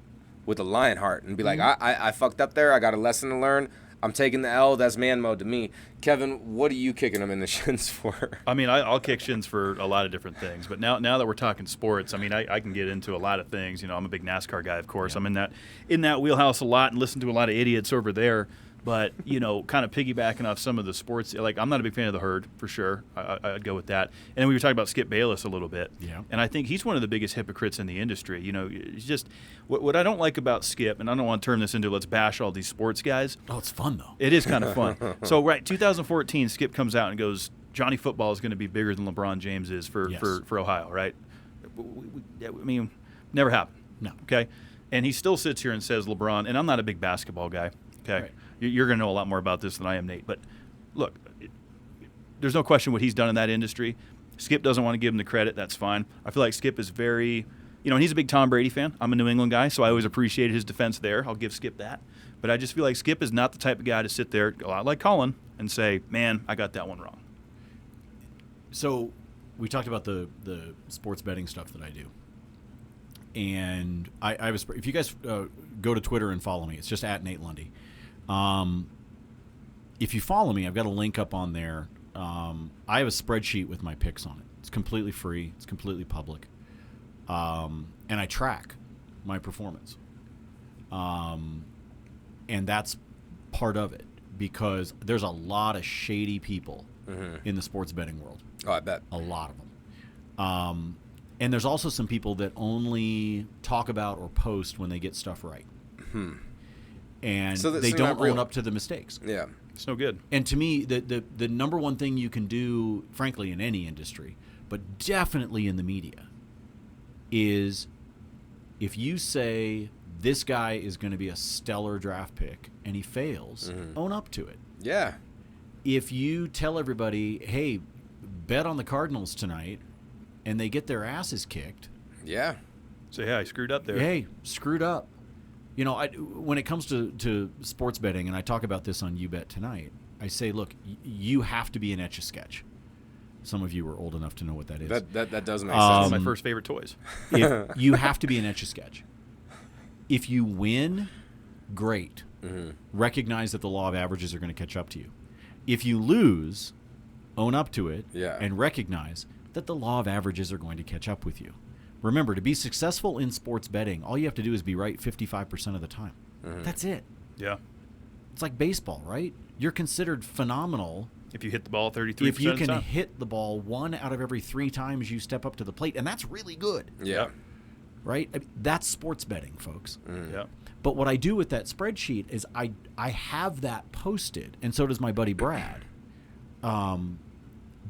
with a lion heart and be like, I fucked up there. I got a lesson to learn. I'm taking the L. That's man mode to me. Kevin, what are you kicking him in the shins for? I mean, I'll kick shins for a lot of different things, but now that we're talking sports, I mean, I can get into a lot of things. You know, I'm a big NASCAR guy, of course. I'm in that wheelhouse a lot and listen to a lot of idiots over there. But, you know, kind of piggybacking off some of the sports, like, I'm not a big fan of the herd, for sure. I'd go with that. And then we were talking about Skip Bayless a little bit. Yeah. And I think he's one of the biggest hypocrites in the industry. You know, it's just what I don't like about Skip, and I don't want to turn this into let's bash all these sports guys. Oh, it's fun, though. It is kind of fun. So, 2014, Skip comes out and goes, Johnny Football is going to be bigger than LeBron James is for Ohio, right? I mean, never happened. No. Okay? And he still sits here and says LeBron, and I'm not a big basketball guy, okay? Right. You're going to know a lot more about this than I am, Nate. But, look, there's no question what he's done in that industry. Skip doesn't want to give him the credit. That's fine. I feel like Skip is very, you know, and he's a big Tom Brady fan. I'm a New England guy, so I always appreciated his defense there. I'll give Skip that. But I just feel like Skip is not the type of guy to sit there, a lot like Colin, and say, man, I got that one wrong. So we talked about the sports betting stuff that I do. And I was, if you guys go to Twitter and follow me, it's just at Nate Lundy. If you follow me, I've got a link up on there. I have a spreadsheet with my picks on it. It's completely free. It's completely public. and I track my performance. And that's part of it, because there's a lot of shady people in the sports betting world. Oh, I bet. A lot of them. And there's also some people that only talk about or post when they get stuff right. And So they not don't real. own up to the mistakes. Yeah. It's no good. And to me, the number one thing you can do, frankly, in any industry, but definitely in the media, is if you say this guy is going to be a stellar draft pick and he fails, own up to it. Yeah. If you tell everybody, hey, bet on the Cardinals tonight, and they get their asses kicked, Yeah. So yeah, I screwed up there. hey, screwed up. You know, when it comes to sports betting, and I talk about this on You Bet Tonight, I say, look, you have to be an Etch-a-Sketch. Some of you are old enough to know what that is. That does make One sense. of my first favorite toys. If you have to be an Etch-a-Sketch. If you win, great. Recognize that the law of averages are going to catch up to you. If you lose, own up to it, Yeah. and recognize that the law of averages are going to catch up with you. Remember, to be successful in sports betting, all you have to do is be right 55% of the time. That's it. Yeah. It's like baseball, right? You're considered phenomenal If you hit the ball 33% if you of the can time. hit the ball 1 out of every 3 times you step up to the plate, and that's really good, Yeah. right? I mean, that's sports betting, folks. Yeah. But what I do with that spreadsheet is I have that posted, and so does my buddy Brad,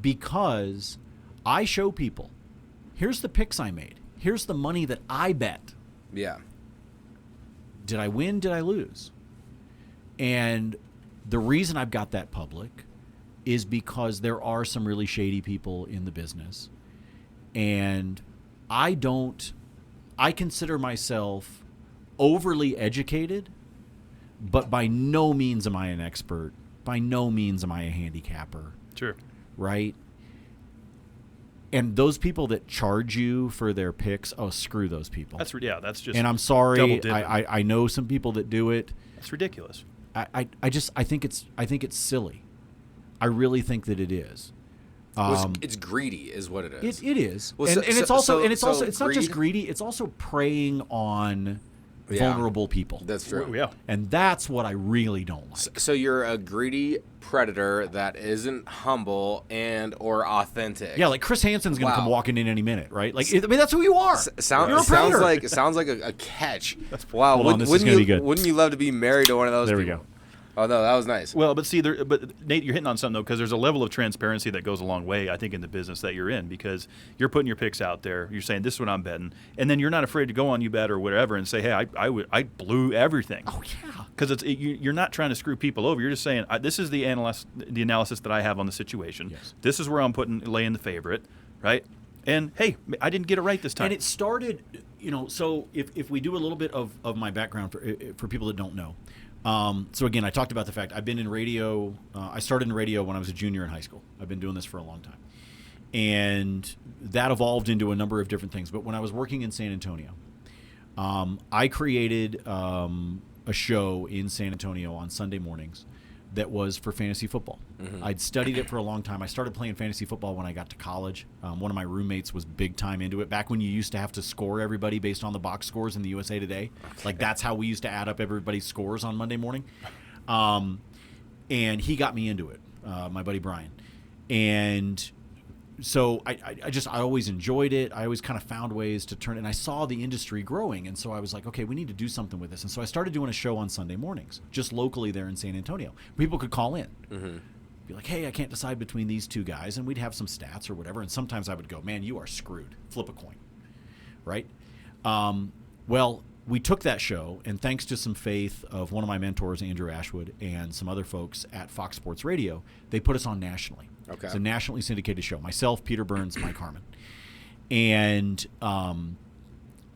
because I show people, here's the picks I made. Here's the money that I bet. Yeah. Did I win? Did I lose? And the reason I've got that public is because there are some really shady people in the business. And I consider myself overly educated, but by no means am I an expert. By no means am I a handicapper, Sure. right? And those people that charge you for their picks, oh, screw those people. That's just. And I'm double sorry, dipping. I know some people that do it. It's ridiculous. I think it's silly. I really think that it is. Well, it's greedy, is what it is. It is, Well, and it's also it's not just greed- greedy. It's also preying on Yeah. vulnerable people. That's true. Yeah. And that's what I really don't like. So you're a greedy predator that isn't humble and or authentic. Yeah, like Chris Hansen's going to come Wow. walking in any minute, right? Like, I mean, that's who you are. You're a Sounds predator. like a catch. Wow, Hold on, this is gonna be good. Wouldn't you love to be married to one of those There we people? go. Oh no, that was nice. Well, but see, but Nate, you're hitting on something though, because there's a level of transparency that goes a long way, I think, in the business that you're in, because you're putting your picks out there. You're saying this is what I'm betting, and then you're not afraid to go on You Bet or whatever and say, hey, I blew everything. Oh yeah. Because you're not trying to screw people over. You're just saying this is the analysis that I have on the situation. Yes. This is where I'm laying the favorite, right? And hey, I didn't get it right this time. And it started, so if we do a little bit of my background for people that don't know. So again, I talked about the fact I've been in radio. I started in radio when I was a junior in high school. I've been doing this for a long time. And that evolved into a number of different things. But when I was working in San Antonio, I created a show in San Antonio on Sunday mornings that was for fantasy football. I'd studied it for a long time. I started playing fantasy football when I got to college. One of my roommates was big time into it. Back when you used to have to score everybody based on the box scores in the USA Today. Like that's how we used to add up everybody's scores on Monday morning. And he got me into it, my buddy Brian. And so I always enjoyed it. I always kind of found ways to turn it. And I saw the industry growing. And so I was like, okay, we need to do something with this. And so I started doing a show on Sunday mornings, just locally there in San Antonio. People could call in. Be like, hey, I can't decide between these two guys. And we'd have some stats or whatever. And sometimes I would go, man, you are screwed. Flip a coin. Right? Well, we took that show, and thanks to some faith of one of my mentors, Andrew Ashwood, and some other folks at Fox Sports Radio, they put us on nationally. Okay. It's a nationally syndicated show. Myself, Peter Burns, Mike Harmon. And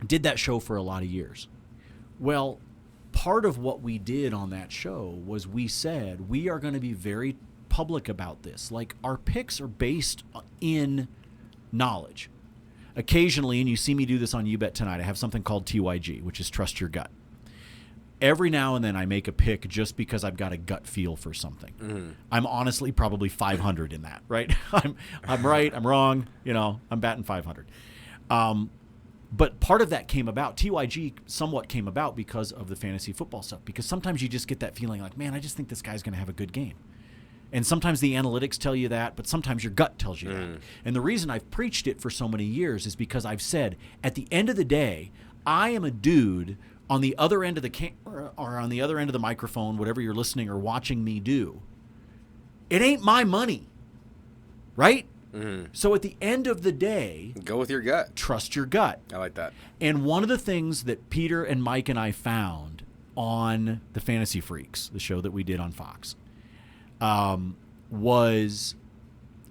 did that show for a lot of years. Well, part of what we did on that show was we said we are going to be very public about this. Like, our picks are based in knowledge. Occasionally, and you see me do this on You Bet Tonight, I have something called TYG, which is Trust Your Gut. Every now and then I make a pick just because I've got a gut feel for something. I'm honestly probably 500 in that, right? I'm right, I'm wrong, I'm batting 500. But part of that came about, TYG somewhat came about because of the fantasy football stuff. Because sometimes you just get that feeling like, man, I just think this guy's going to have a good game. And sometimes the analytics tell you that, but sometimes your gut tells you that. And the reason I've preached it for so many years is because I've said, at the end of the day, I am a dude on the other end of the camera or on the other end of the microphone, whatever you're listening or watching me do. It ain't my money, right? So at the end of the day, Go with your gut. trust your gut. I like that. And one of the things that Peter and Mike and I found on the Fantasy Freaks, the show that we did on Fox, was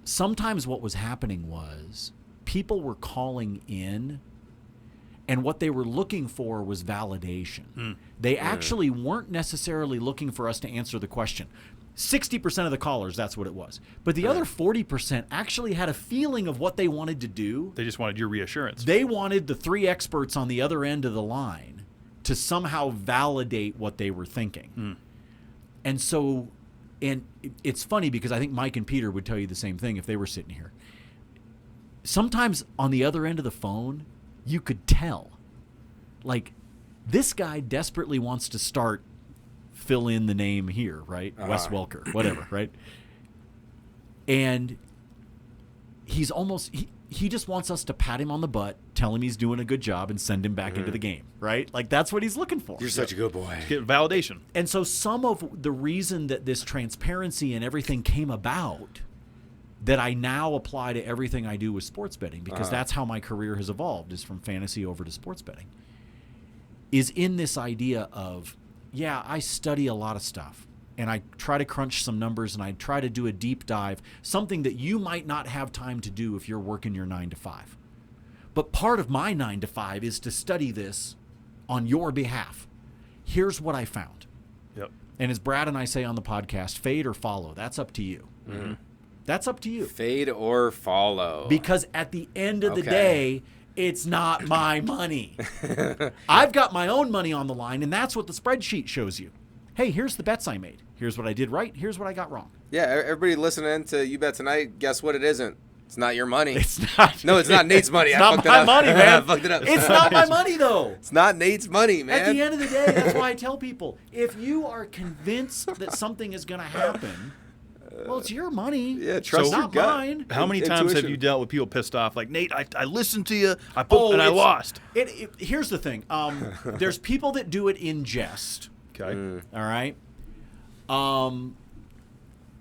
sometimes what was happening was people were calling in, and what they were looking for was validation. They actually weren't necessarily looking for us to answer the question. 60% of the callers, that's what it was. But the other 40% actually had a feeling of what they wanted to do. They just wanted your reassurance. They wanted the three experts on the other end of the line to somehow validate what they were thinking. And so, and it's funny because I think Mike and Peter would tell you the same thing if they were sitting here. Sometimes on the other end of the phone, you could tell. Like, this guy desperately wants to start, fill in the name here, right? Wes Welker, whatever, right? And he's almost, he just wants us to pat him on the butt, tell him he's doing a good job, and send him back into the game, right? Like, that's what he's looking for. You're such a good boy. Get validation. And so some of the reason that this transparency and everything came about that I now apply to everything I do with sports betting, because that's how my career has evolved, is from fantasy over to sports betting, is in this idea of, yeah, I study a lot of stuff, and I try to crunch some numbers, and I try to do a deep dive, something that you might not have time to do if you're working your 9 to 5. But part of my 9 to 5 is to study this on your behalf. Here's what I found. Yep. And as Brad and I say on the podcast, fade or follow. That's up to you. That's up to you. Fade or follow. Because at the end of the day, it's not my money. I've got my own money on the line, and that's what the spreadsheet shows you. Hey, here's the bets I made. Here's what I did right. Here's what I got wrong. Yeah, everybody listening to You Bet Tonight, guess what it isn't? It's not your money. It's not. No, it's not Nate's money. It's I not fucked it my up. money, man. I fucked it up. It's not my money, though. It's not Nate's money, man. At the end of the day, that's why I tell people, if you are convinced that something is going to happen, well, it's your money. Yeah, trust it's your not gut. mine. How many times have Intuition. you dealt with people pissed off? Like, Nate, I listened to you, I lost. Here's the thing. There's people that do it in jest. Okay. All right.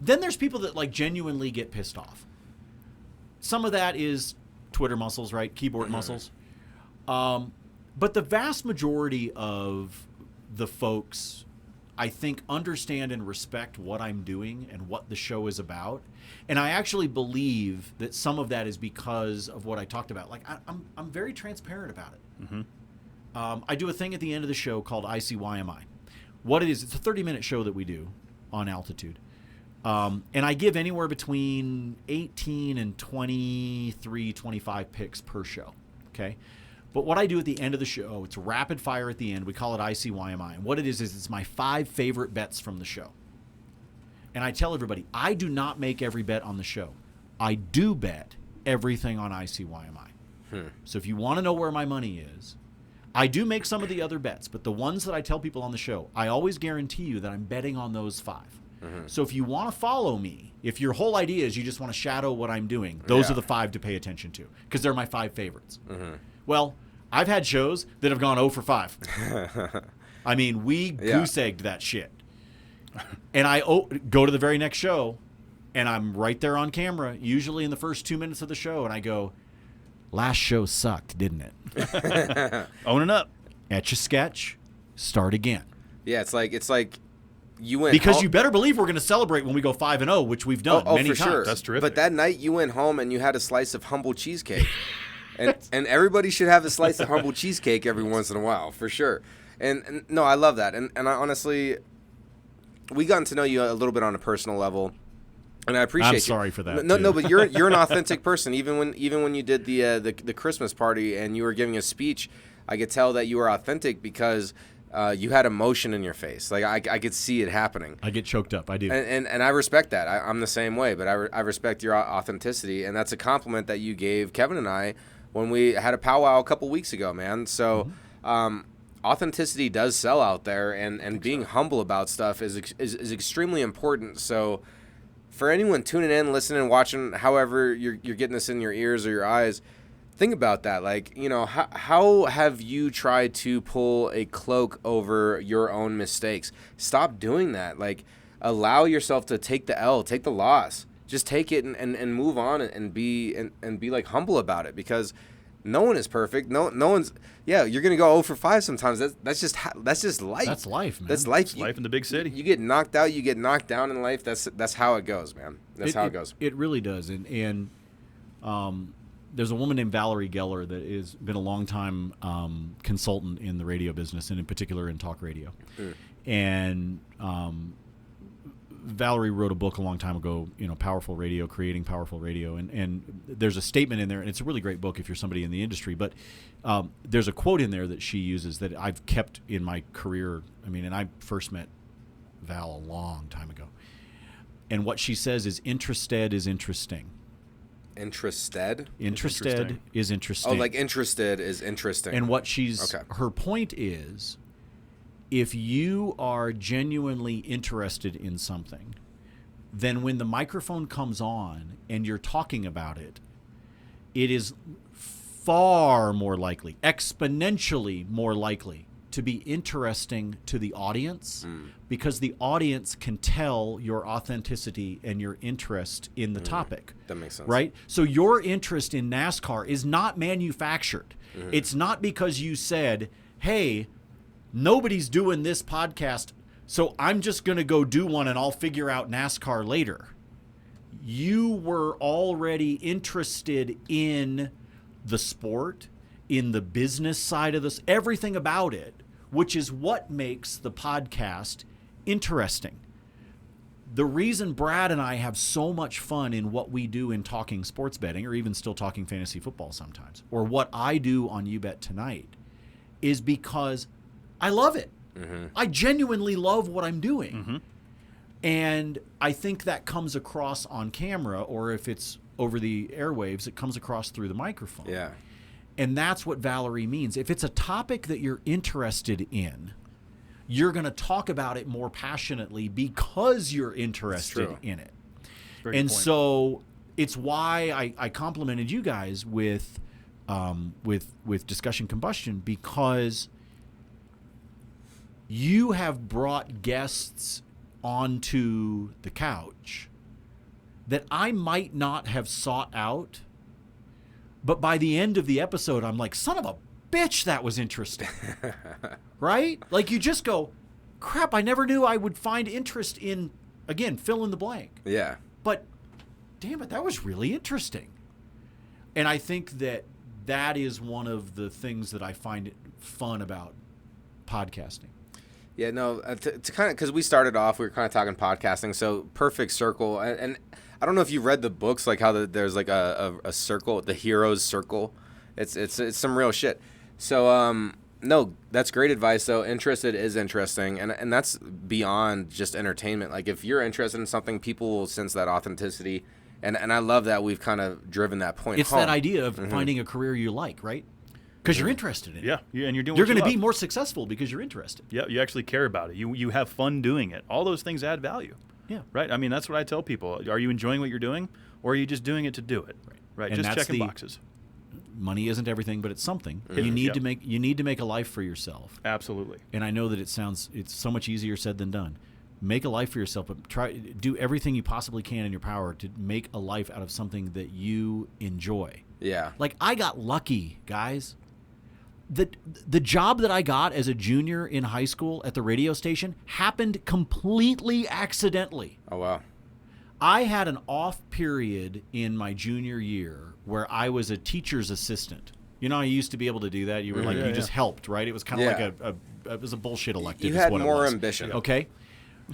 Then there's people that like genuinely get pissed off. Some of that is Twitter muscles, right? Keyboard muscles. But the vast majority of the folks, I think, understand and respect what I'm doing and what the show is about. And I actually believe that some of that is because of what I talked about. Like, I'm very transparent about it. I do a thing at the end of the show called ICYMI. What it is, it's a 30-minute show that we do on Altitude. And I give anywhere between 18 and 23, 25 picks per show, okay? But what I do at the end of the show, it's rapid fire at the end. We call it ICYMI. And what it is it's my 5 favorite bets from the show. And I tell everybody, I do not make every bet on the show. I do bet everything on ICYMI. So if you want to know where my money is, I do make some of the other bets, but the ones that I tell people on the show, I always guarantee you that I'm betting on those 5. So if you want to follow me, if your whole idea is you just want to shadow what I'm doing, those are the 5 to pay attention to, because they're my 5 favorites. Well, I've had shows that have gone 0 for 5. I mean, we goose-egged that shit. And I go to the very next show, and I'm right there on camera, usually in the first 2 minutes of the show, and I go, last show sucked, didn't it? Owning up. Etch a sketch, start again. Yeah, it's like you went because home. You better believe we're going to celebrate when we go 5-0, which we've done many for times. Sure. That's terrific. But that night you went home and you had a slice of humble cheesecake. and everybody should have a slice of humble cheesecake every once in a while, for sure. And no, I love that. And I honestly, we gotten to know you a little bit on a personal level. And I appreciate I'm you. sorry for that. No, but you're an authentic person. Even when you did the Christmas party and you were giving a speech, I could tell that you were authentic because you had emotion in your face. Like I could see it happening. I get choked up. I do. And I respect that. I'm the same way. But I respect your authenticity, and that's a compliment that you gave Kevin and I when we had a powwow a couple weeks ago, man. So authenticity does sell out there, and being humble about stuff is extremely important. So for anyone tuning in, listening, watching, however you're getting this in your ears or your eyes, think about that. Like, you know, how have you tried to pull a cloak over your own mistakes? Stop doing that. Like, allow yourself to take the L, take the loss. Just take it and move on and be like humble about it, because no one is perfect. No one's. Yeah, you're gonna go 0 for 5 sometimes. That's just life. That's life, man. That's life. It's life in the big city. You get knocked out. You get knocked down in life. That's how it goes, man. That's how it goes. It really does. And there's a woman named Valerie Geller that has been a long time consultant in the radio business, and in particular in talk radio. And Valerie wrote a book a long time ago, you know, Powerful Radio, Creating Powerful Radio. And there's a statement in there, and it's a really great book if you're somebody in the industry. But there's a quote in there that she uses that I've kept in my career. I mean, and I first met Val a long time ago. And what she says is, interested is interesting. Interested Is interesting. Oh, like interested is interesting. And what her point is, if you are genuinely interested in something, then when the microphone comes on and you're talking about it, it is far more likely, exponentially more likely, to be interesting to the audience, because the audience can tell your authenticity and your interest in the topic. That makes sense. Right? So your interest in NASCAR is not manufactured. It's not because you said, hey, nobody's doing this podcast, so I'm just going to go do one and I'll figure out NASCAR later. You were already interested in the sport, in the business side of this, everything about it, which is what makes the podcast interesting. The reason Brad and I have so much fun in what we do in talking sports betting, or even still talking fantasy football sometimes, or what I do on You Bet Tonight, is because I love it. I genuinely love what I'm doing. And I think that comes across on camera, or if it's over the airwaves, it comes across through the microphone. Yeah. And that's what Valerie means. If it's a topic that you're interested in, you're going to talk about it more passionately because you're interested in it. And so it's why I complimented you guys with Discussion Combustion, because you have brought guests onto the couch that I might not have sought out, but by the end of the episode, I'm like, son of a bitch, that was interesting. Right? Like, you just go, crap, I never knew I would find interest in, again, fill in the blank. Yeah. But, damn it, that was really interesting. And I think that is one of the things that I find fun about podcasting. Yeah, no, to kind of, because we started off, we were kind of talking podcasting, so perfect circle. And I don't know if you read the books, like how there's like a circle, the hero's circle. It's some real shit. So, no, that's great advice, though. Interested is interesting, and that's beyond just entertainment. Like, if you're interested in something, people will sense that authenticity, and I love that we've kind of driven that point It's home. that idea of finding a career you like, right? Because you're interested in it. Yeah, and you're doing. You're going to be more successful because you're interested. Yeah, you actually care about it. You have fun doing it. All those things add value. Yeah. Right. I mean, that's what I tell people. Are you enjoying what you're doing, or are you just doing it to do it? Right. And just that's checking boxes. Money isn't everything, but it's something. Mm-hmm. You need to make a life for yourself. Absolutely. And I know that it's so much easier said than done. Make a life for yourself, but do everything you possibly can in your power to make a life out of something that you enjoy. Yeah. Like, I got lucky, guys. The job that I got as a junior in high school at the radio station happened completely accidentally. Oh, wow. I had an off period in my junior year where I was a teacher's assistant. You know, I used to be able to do that. You were like, you just helped, right? It was kind of like it was a bullshit elective. You had more ambition. Okay.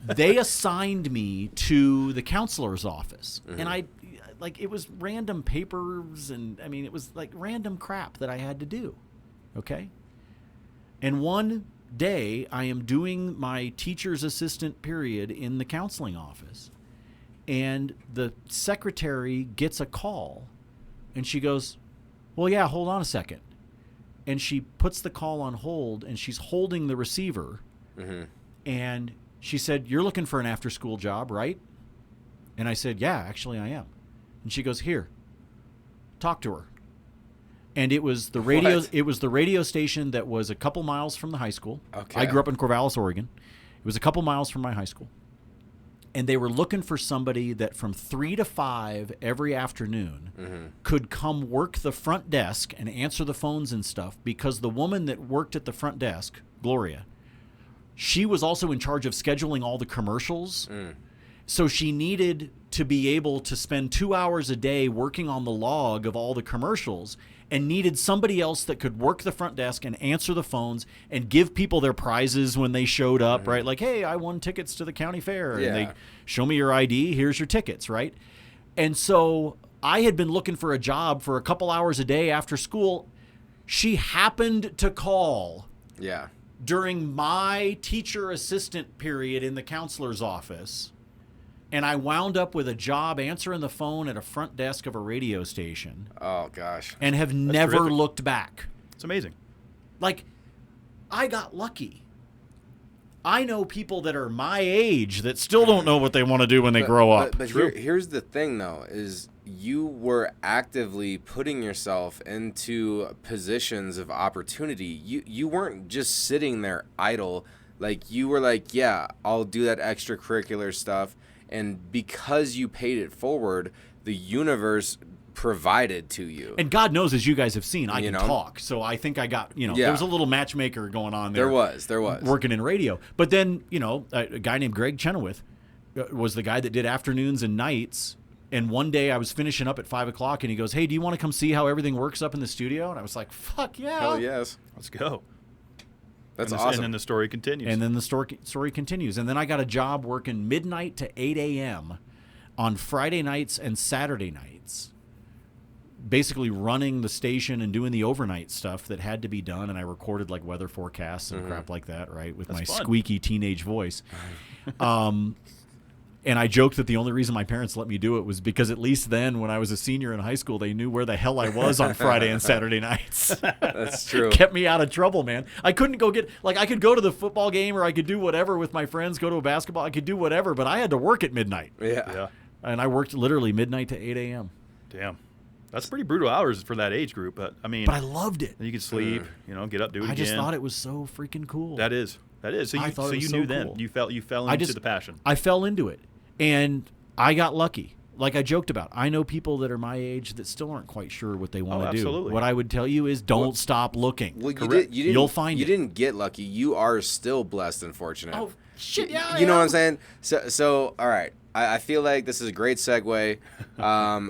They assigned me to the counselor's office, and it was random papers, and I mean, it was like random crap that I had to do. Okay. And one day I am doing my teacher's assistant period in the counseling office, and the secretary gets a call, and she goes, well, yeah, hold on a second. And she puts the call on hold, and she's holding the receiver. Mm-hmm. And she said, you're looking for an after-school job, right? And I said, yeah, actually I am. And she goes, here, talk to her. And it was the radio. What? It was the radio station that was a couple miles from the high school. Okay. I grew up in Corvallis, Oregon. It was a couple miles from my high school. And they were looking for somebody that from 3 to 5 every afternoon could come work the front desk and answer the phones and stuff, because the woman that worked at the front desk, Gloria, she was also in charge of scheduling all the commercials. So she needed to be able to spend 2 hours a day working on the log of all the commercials, and needed somebody else that could work the front desk and answer the phones and give people their prizes when they showed up, right? Like, hey, I won tickets to the county fair. Yeah. And they show me your ID. Here's your tickets, right? And so I had been looking for a job for a couple hours a day after school. She happened to call Yeah. during my teacher assistant period in the counselor's office. And I wound up with a job answering the phone at a front desk of a radio station, Oh gosh. and have never terrific. looked back. It's amazing. Like, I got lucky. I know people that are my age that still don't know what they want to do when they grow up. But here's the thing, though, is you were actively putting yourself into positions of opportunity. You weren't just sitting there idle. Like, you were like, yeah, I'll do that extracurricular stuff. And because you paid it forward, the universe provided to you. And God knows, as you guys have seen, I You can know? talk. So I think I got, Yeah. there was a little matchmaker going on there. There was. Working in radio. But then, a guy named Greg Chenoweth was the guy that did afternoons and nights. And one day I was finishing up at 5 o'clock, and he goes, hey, do you want to come see how everything works up in the studio? And I was like, fuck yeah. Hell yes. Let's go. That's And awesome. And then the story continues. And then the story continues. And then I got a job working midnight to 8 a.m. on Friday nights and Saturday nights, basically running the station and doing the overnight stuff that had to be done. And I recorded like weather forecasts and crap like that, right, with my fun. squeaky teenage voice. And I joked that the only reason my parents let me do it was because at least then, when I was a senior in high school, they knew where the hell I was on Friday and Saturday nights. That's true. Kept me out of trouble, man. I couldn't go I could go to the football game, or I could do whatever with my friends, go to a basketball. I could do whatever, but I had to work at midnight. Yeah. And I worked literally midnight to 8 a.m. Damn. That's pretty brutal hours for that age group. But, I mean, But I loved it. you could sleep, get up, do it again. I just thought it was so freaking cool. That is. So I you, thought so it was you so knew then. cool. You fell into the passion. I fell into it. And I got lucky. Like I joked about, I know people that are my age that still aren't quite sure what they want to do. absolutely. What I would tell you is don't stop looking. Well, You'll find you it. didn't get lucky. You are still blessed and fortunate. Oh, shit, yeah, You know I what am. I'm saying? So all right. I feel like this is a great segue.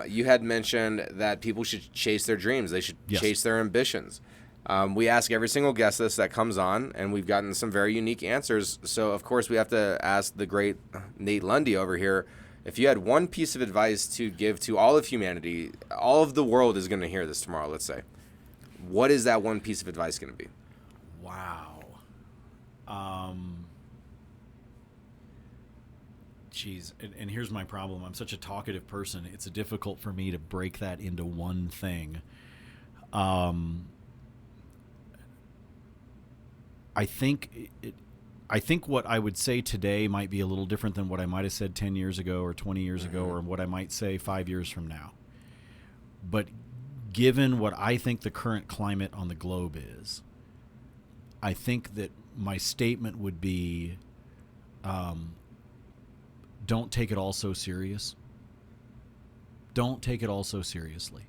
You had mentioned that people should chase their dreams. They should Yes. chase their ambitions. We ask every single guest this that comes on, and we've gotten some very unique answers. So, of course, we have to ask the great Nate Lundy over here, if you had one piece of advice to give to all of humanity, all of the world is going to hear this tomorrow, let's say. What is that one piece of advice going to be? Wow. Geez, and here's my problem. I'm such a talkative person. It's difficult for me to break that into one thing. I think what I would say today might be a little different than what I might have said 10 years ago or 20 years ago, or what I might say 5 years from now. But given what I think the current climate on the globe is, I think that my statement would be, don't take it all so serious. Don't take it all so seriously.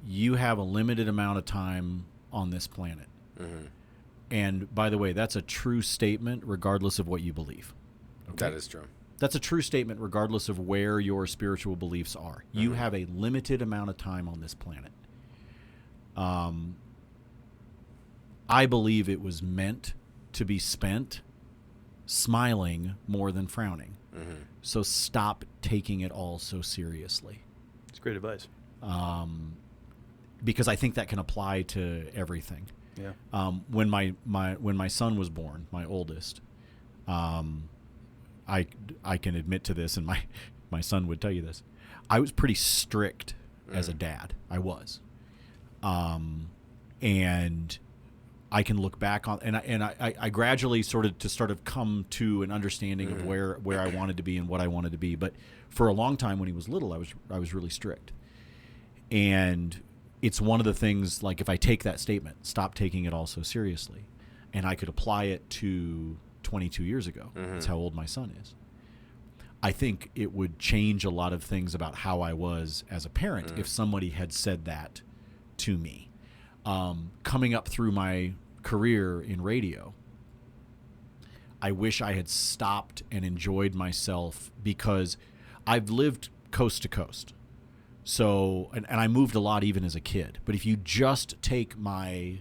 You have a limited amount of time on this planet. Mm-hmm. And by the way, that's a true statement regardless of what you believe. Okay? That is true. That's a true statement regardless of where your spiritual beliefs are. You Mm-hmm. have a limited amount of time on this planet. I believe it was meant to be spent smiling more than frowning. Mm-hmm. So stop taking it all so seriously. It's great advice. Because I think that can apply to everything. Yeah. When my son was born, my oldest, I can admit to this, and my son would tell you this. I was pretty strict as a dad. I was. And I can look back on, and I gradually sort of come to an understanding of where I wanted to be and what I wanted to be. But for a long time when he was little, I was really strict. And it's one of the things, like if I take that statement, stop taking it all so seriously, and I could apply it to 22 years ago. That's how old my son is. I think it would change a lot of things about how I was as a parent if somebody had said that to me. Coming up through my career in radio, I wish I had stopped and enjoyed myself, because I've lived coast to coast. So, and I moved a lot even as a kid. But if you just take my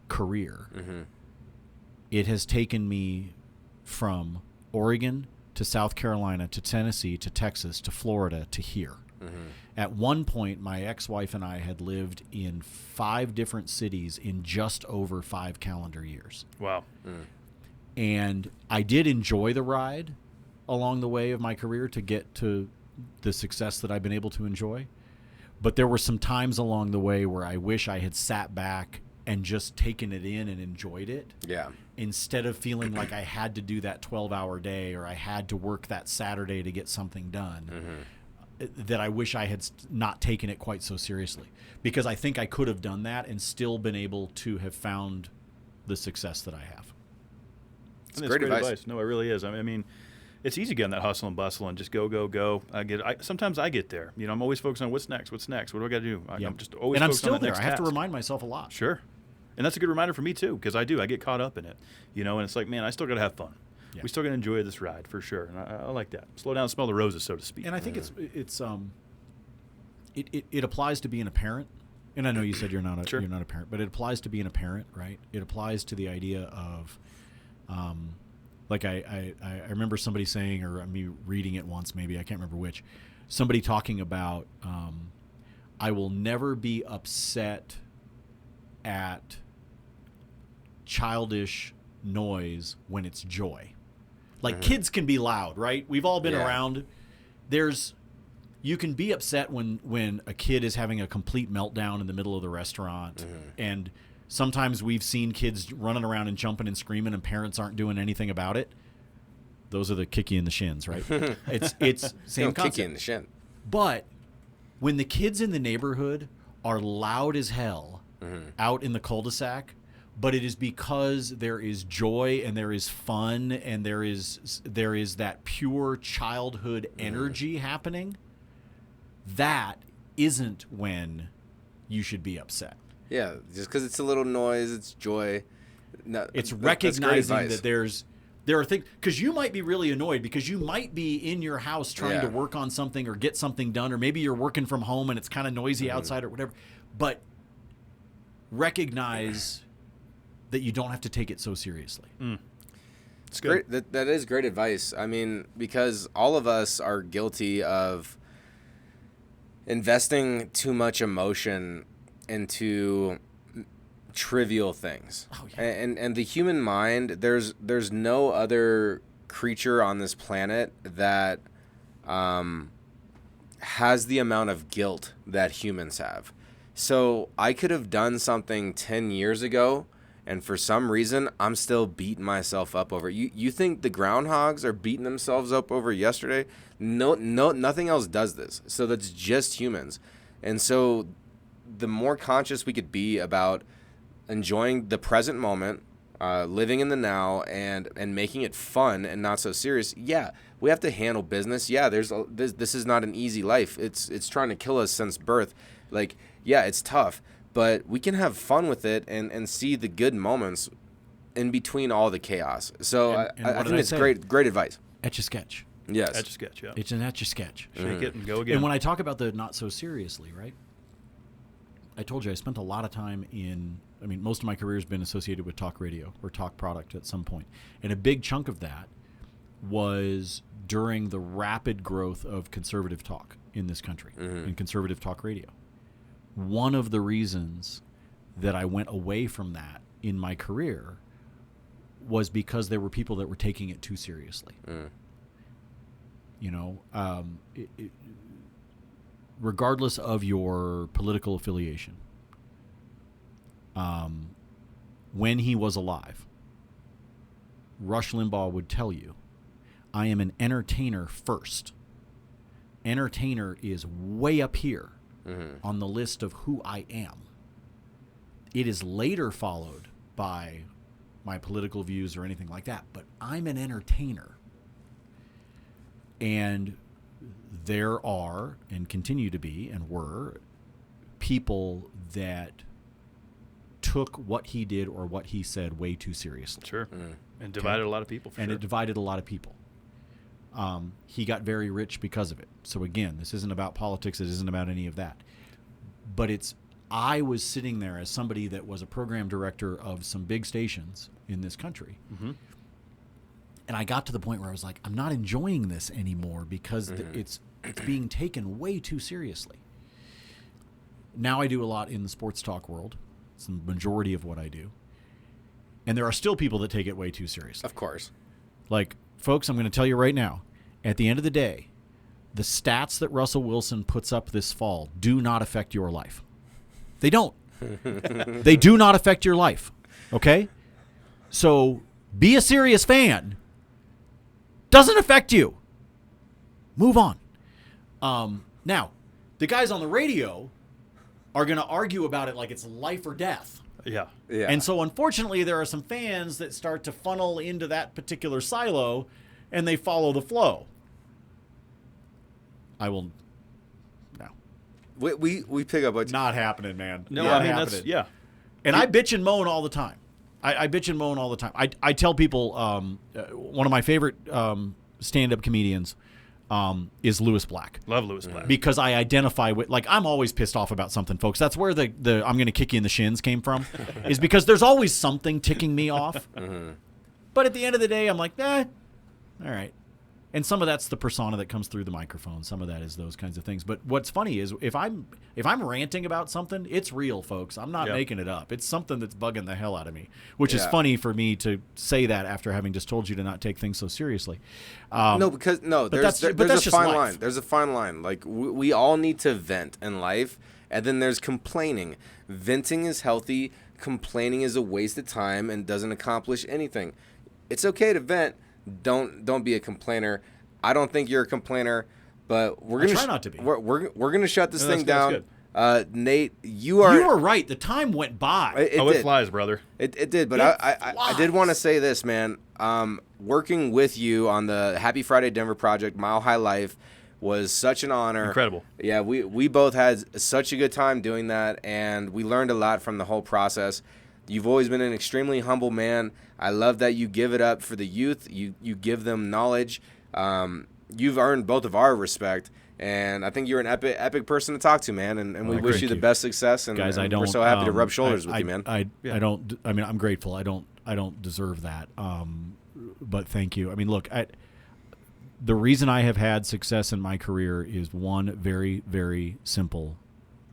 career, it has taken me from Oregon to South Carolina to Tennessee to Texas to Florida to here. At one point, my ex-wife and I had lived in 5 different cities in just over 5 calendar years. Wow. And I did enjoy the ride along the way of my career to get to the success that I've been able to enjoy. But there were some times along the way where I wish I had sat back and just taken it in and enjoyed it. Yeah. Instead of feeling like I had to do that 12-hour day, or I had to work that Saturday to get something done. That I wish I had not taken it quite so seriously, because I think I could have done that and still been able to have found the success that I have. It's great advice. No, it really is. I mean, it's easy getting that hustle and bustle and just go. Sometimes I get there. I'm always focused on what's next. What do I got to do? I'm just always. And I'm focused still on that there. next I have to task. remind myself a lot. Sure, and that's a good reminder for me too, because I get caught up in it. And it's like, man, I still got to have fun. Yeah. We still got to enjoy this ride for sure, and I like that. Slow down, smell the roses, so to speak. And I think it applies to being a parent. And I know you said you're not a parent, but it applies to being a parent, right? It applies to the idea of, like I remember somebody saying, or me reading it once, maybe I can't remember which, somebody talking about, I will never be upset at childish noise when it's joy. Like kids can be loud, right? We've all been around. You can be upset when a kid is having a complete meltdown in the middle of the restaurant, and sometimes we've seen kids running around and jumping and screaming, and parents aren't doing anything about it. Those are the kick you in the shins, right? It's same concept. Kick you in the shin. But when the kids in the neighborhood are loud as hell out in the cul-de-sac, but it is because there is joy and there is fun and there is that pure childhood energy happening, that isn't when you should be upset. Yeah, just because it's a little noise, it's joy. No, it's recognizing that there are things, because you might be really annoyed because you might be in your house trying to work on something or get something done, or maybe you're working from home and it's kind of noisy outside or whatever. But recognize that you don't have to take it so seriously. It's great. That is great advice. I mean, because all of us are guilty of investing too much emotion into trivial things. Oh, yeah. And the human mind, there's no other creature on this planet that has the amount of guilt that humans have. So I could have done something 10 years ago, and for some reason I'm still beating myself up over it. You think the groundhogs are beating themselves up over yesterday? No, nothing else does this. So that's just humans. And so the more conscious we could be about enjoying the present moment, living in the now, and making it fun and not so serious. Yeah, we have to handle business. Yeah, this is not an easy life. It's trying to kill us since birth. Like, yeah, it's tough, but we can have fun with it and see the good moments in between all the chaos. So I think it's great advice. Etch a sketch. Yes. Etch a sketch, yeah. It's an etch a sketch. Shake it and go again. And when I talk about the not so seriously, right? I told you I spent a lot of time most of my career has been associated with talk radio or talk product at some point. And a big chunk of that was during the rapid growth of conservative talk in this country and conservative talk radio. One of the reasons that I went away from that in my career was because there were people that were taking it too seriously. regardless of your political affiliation, when he was alive, Rush Limbaugh would tell you, I am an entertainer first. Entertainer is way up here on the list of who I am. It is later followed by my political views or anything like that, but I'm an entertainer. And there are, and continue to be, and were, people that took what he did or what he said way too seriously. Sure. And divided a lot of people, for and sure. it divided a lot of people. He got very rich because of it. So again, this isn't about politics. It isn't about any of that. But I was sitting there as somebody that was a program director of some big stations in this country. And I got to the point where I was like, I'm not enjoying this anymore because it's being taken way too seriously. Now I do a lot in the sports talk world. It's the majority of what I do. And there are still people that take it way too seriously. Of course. Like, folks, I'm going to tell you right now, at the end of the day, the stats that Russell Wilson puts up this fall do not affect your life. They don't. They do not affect your life. Okay? So be a serious fan. Doesn't affect you. Move on. Now, the guys on the radio are going to argue about it like it's life or death. Yeah. And so, unfortunately, there are some fans that start to funnel into that particular silo, and they follow the flow. I will. No. We pick up what Not happening, man. No, Not I mean, happening. that's, yeah. And I bitch and moan all the time. I bitch and moan all the time. I tell people one of my favorite stand-up comedians is Lewis Black. Love Lewis Black. Because I identify with, like, I'm always pissed off about something, folks. That's where the I'm going to kick you in the shins came from, is because there's always something ticking me off. But at the end of the day, I'm like, all right. And some of that's the persona that comes through the microphone. Some of that is those kinds of things. But what's funny is if I'm ranting about something, it's real, folks. I'm not making it up. It's something that's bugging the hell out of me, which is funny for me to say that after having just told you to not take things so seriously. There's that's a just fine life. line. There's a fine line. Like we all need to vent in life, and then there's complaining. Venting is healthy. Complaining is a waste of time and doesn't accomplish anything. It's okay to vent. Don't be a complainer. I don't think you're a complainer, but we're gonna try not to be. We're gonna shut this thing that's down. Nate, you were right. The time went by. It flies, brother. It did, but It I did want to say this, man. Working with you on the Happy Friday Denver project, Mile High Life, was such an honor. Incredible. Yeah, we both had such a good time doing that, and we learned a lot from the whole process. You've always been an extremely humble man. I love that you give it up for the youth. You give them knowledge. You've earned both of our respect, and I think you're an epic person to talk to, man. And we wish you the best success. And, Guys, and I don't. we're so happy to rub shoulders with you, man. I don't. I mean, I'm grateful. I don't deserve that. But thank you. I mean, look, the reason I have had success in my career is one very, very simple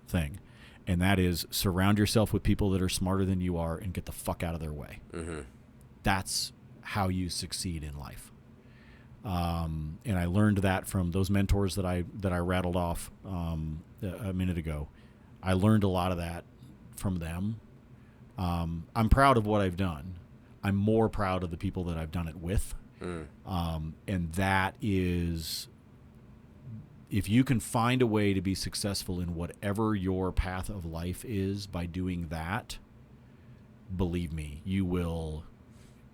thing. And that is surround yourself with people that are smarter than you are and get the fuck out of their way. That's how you succeed in life. And I learned that from those mentors that I rattled off a minute ago. I learned a lot of that from them. I'm proud of what I've done. I'm more proud of the people that I've done it with. And that is, if you can find a way to be successful in whatever your path of life is by doing that, believe me, you will.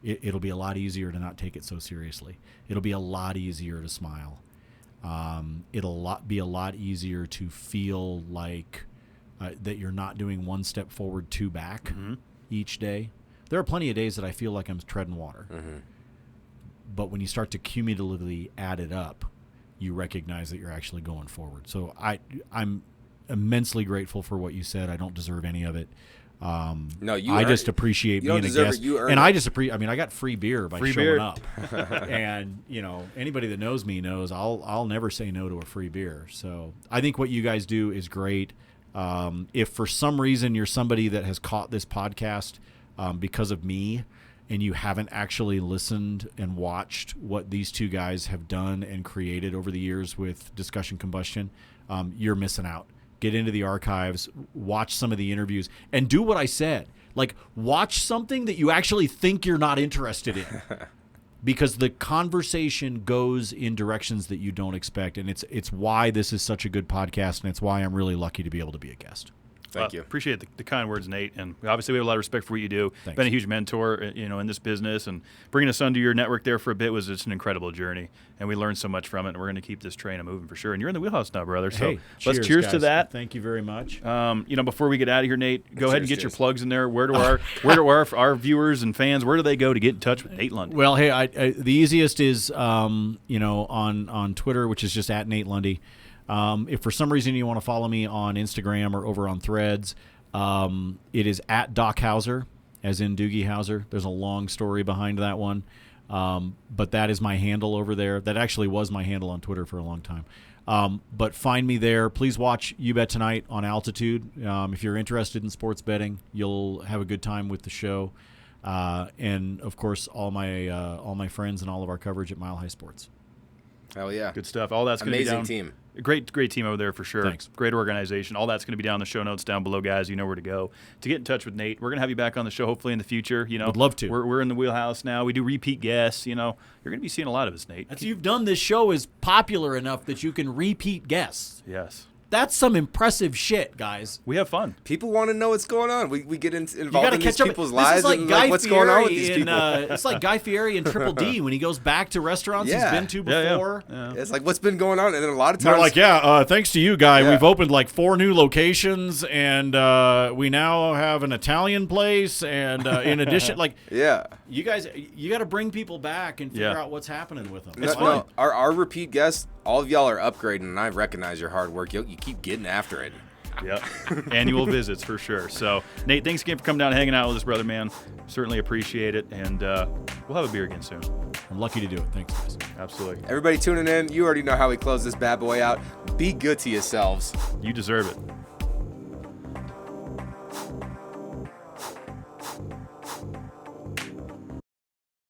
It'll be a lot easier to not take it so seriously. It'll be a lot easier to smile. It'll be a lot easier to feel like that you're not doing one step forward, two back each day. There are plenty of days that I feel like I'm treading water. But when you start to cumulatively add it up, you recognize that you're actually going forward. So I'm immensely grateful for what you said. I don't deserve any of it. No, I just appreciate being a guest, and I just appreciate. I mean, I got free beer by showing up, and anybody that knows me knows I'll never say no to a free beer. So I think what you guys do is great. If for some reason you're somebody that has caught this podcast because of me, and you haven't actually listened and watched what these two guys have done and created over the years with Discussion Combustion, you're missing out. Get into the archives, watch some of the interviews, and do what I said. Like, watch something that you actually think you're not interested in. Because the conversation goes in directions that you don't expect, and it's why this is such a good podcast, and it's why I'm really lucky to be able to be a guest. Thank you. Appreciate the kind words, Nate. And obviously, we have a lot of respect for what you do. Thanks. Been a huge mentor, in this business, and bringing us onto your network there for a bit was just an incredible journey. And we learned so much from it. And we're going to keep this train moving for sure. And you're in the wheelhouse now, brother. So Hey, let's cheers guys. to that. Thank you very much. Before we get out of here, Nate, go ahead and get your Cheers. plugs in there. Where do our viewers and fans, where do they go to get in touch with Nate Lundy? Well, hey, the easiest is on Twitter, which is just at Nate Lundy. If for some reason you want to follow me on Instagram or over on Threads, it is at Doc Hauser, as in Doogie Howser. There's a long story behind that one, but that is my handle over there. That actually was my handle on Twitter for a long time. But find me there. Please watch You Bet Tonight on Altitude. If you're interested in sports betting, you'll have a good time with the show. And of course, all my friends and all of our coverage at Mile High Sports. Hell yeah. Good stuff. All that's going to be down. Amazing team. Great team over there for sure. Thanks. Great organization. All that's going to be down in the show notes down below, guys. You know where to go to get in touch with Nate. We're going to have you back on the show hopefully in the future. Would love to. We're in the wheelhouse now. We do repeat guests. You're going to be seeing a lot of us, Nate. You've done this show is popular enough that you can repeat guests. Yes. That's some impressive shit, guys. We have fun. People want to know what's going on. We get You involved got to in these catch up. people's This lives is like and Guy what's Fieri going on with these people. it's like Guy Fieri in Triple D when he goes back to restaurants he's Yeah. been to Yeah, yeah. before. Yeah. It's like, what's been going on? And then a lot of They're times, like, thanks to you, Guy, Yeah. we've opened like 4 new locations, and we now have an Italian place, and in addition, like, yeah. you guys, you got to bring people back and figure Yeah. out what's happening with them. No, our repeat guests, all of y'all are upgrading, and I recognize your hard work. You keep getting after it. Yep. Annual visits for sure. So, Nate, thanks again for coming down and hanging out with us, brother, man. Certainly appreciate it. And we'll have a beer again soon. I'm lucky to do it. Thanks, guys. Absolutely. Everybody tuning in, you already know how we close this bad boy out. Be good to yourselves. You deserve it.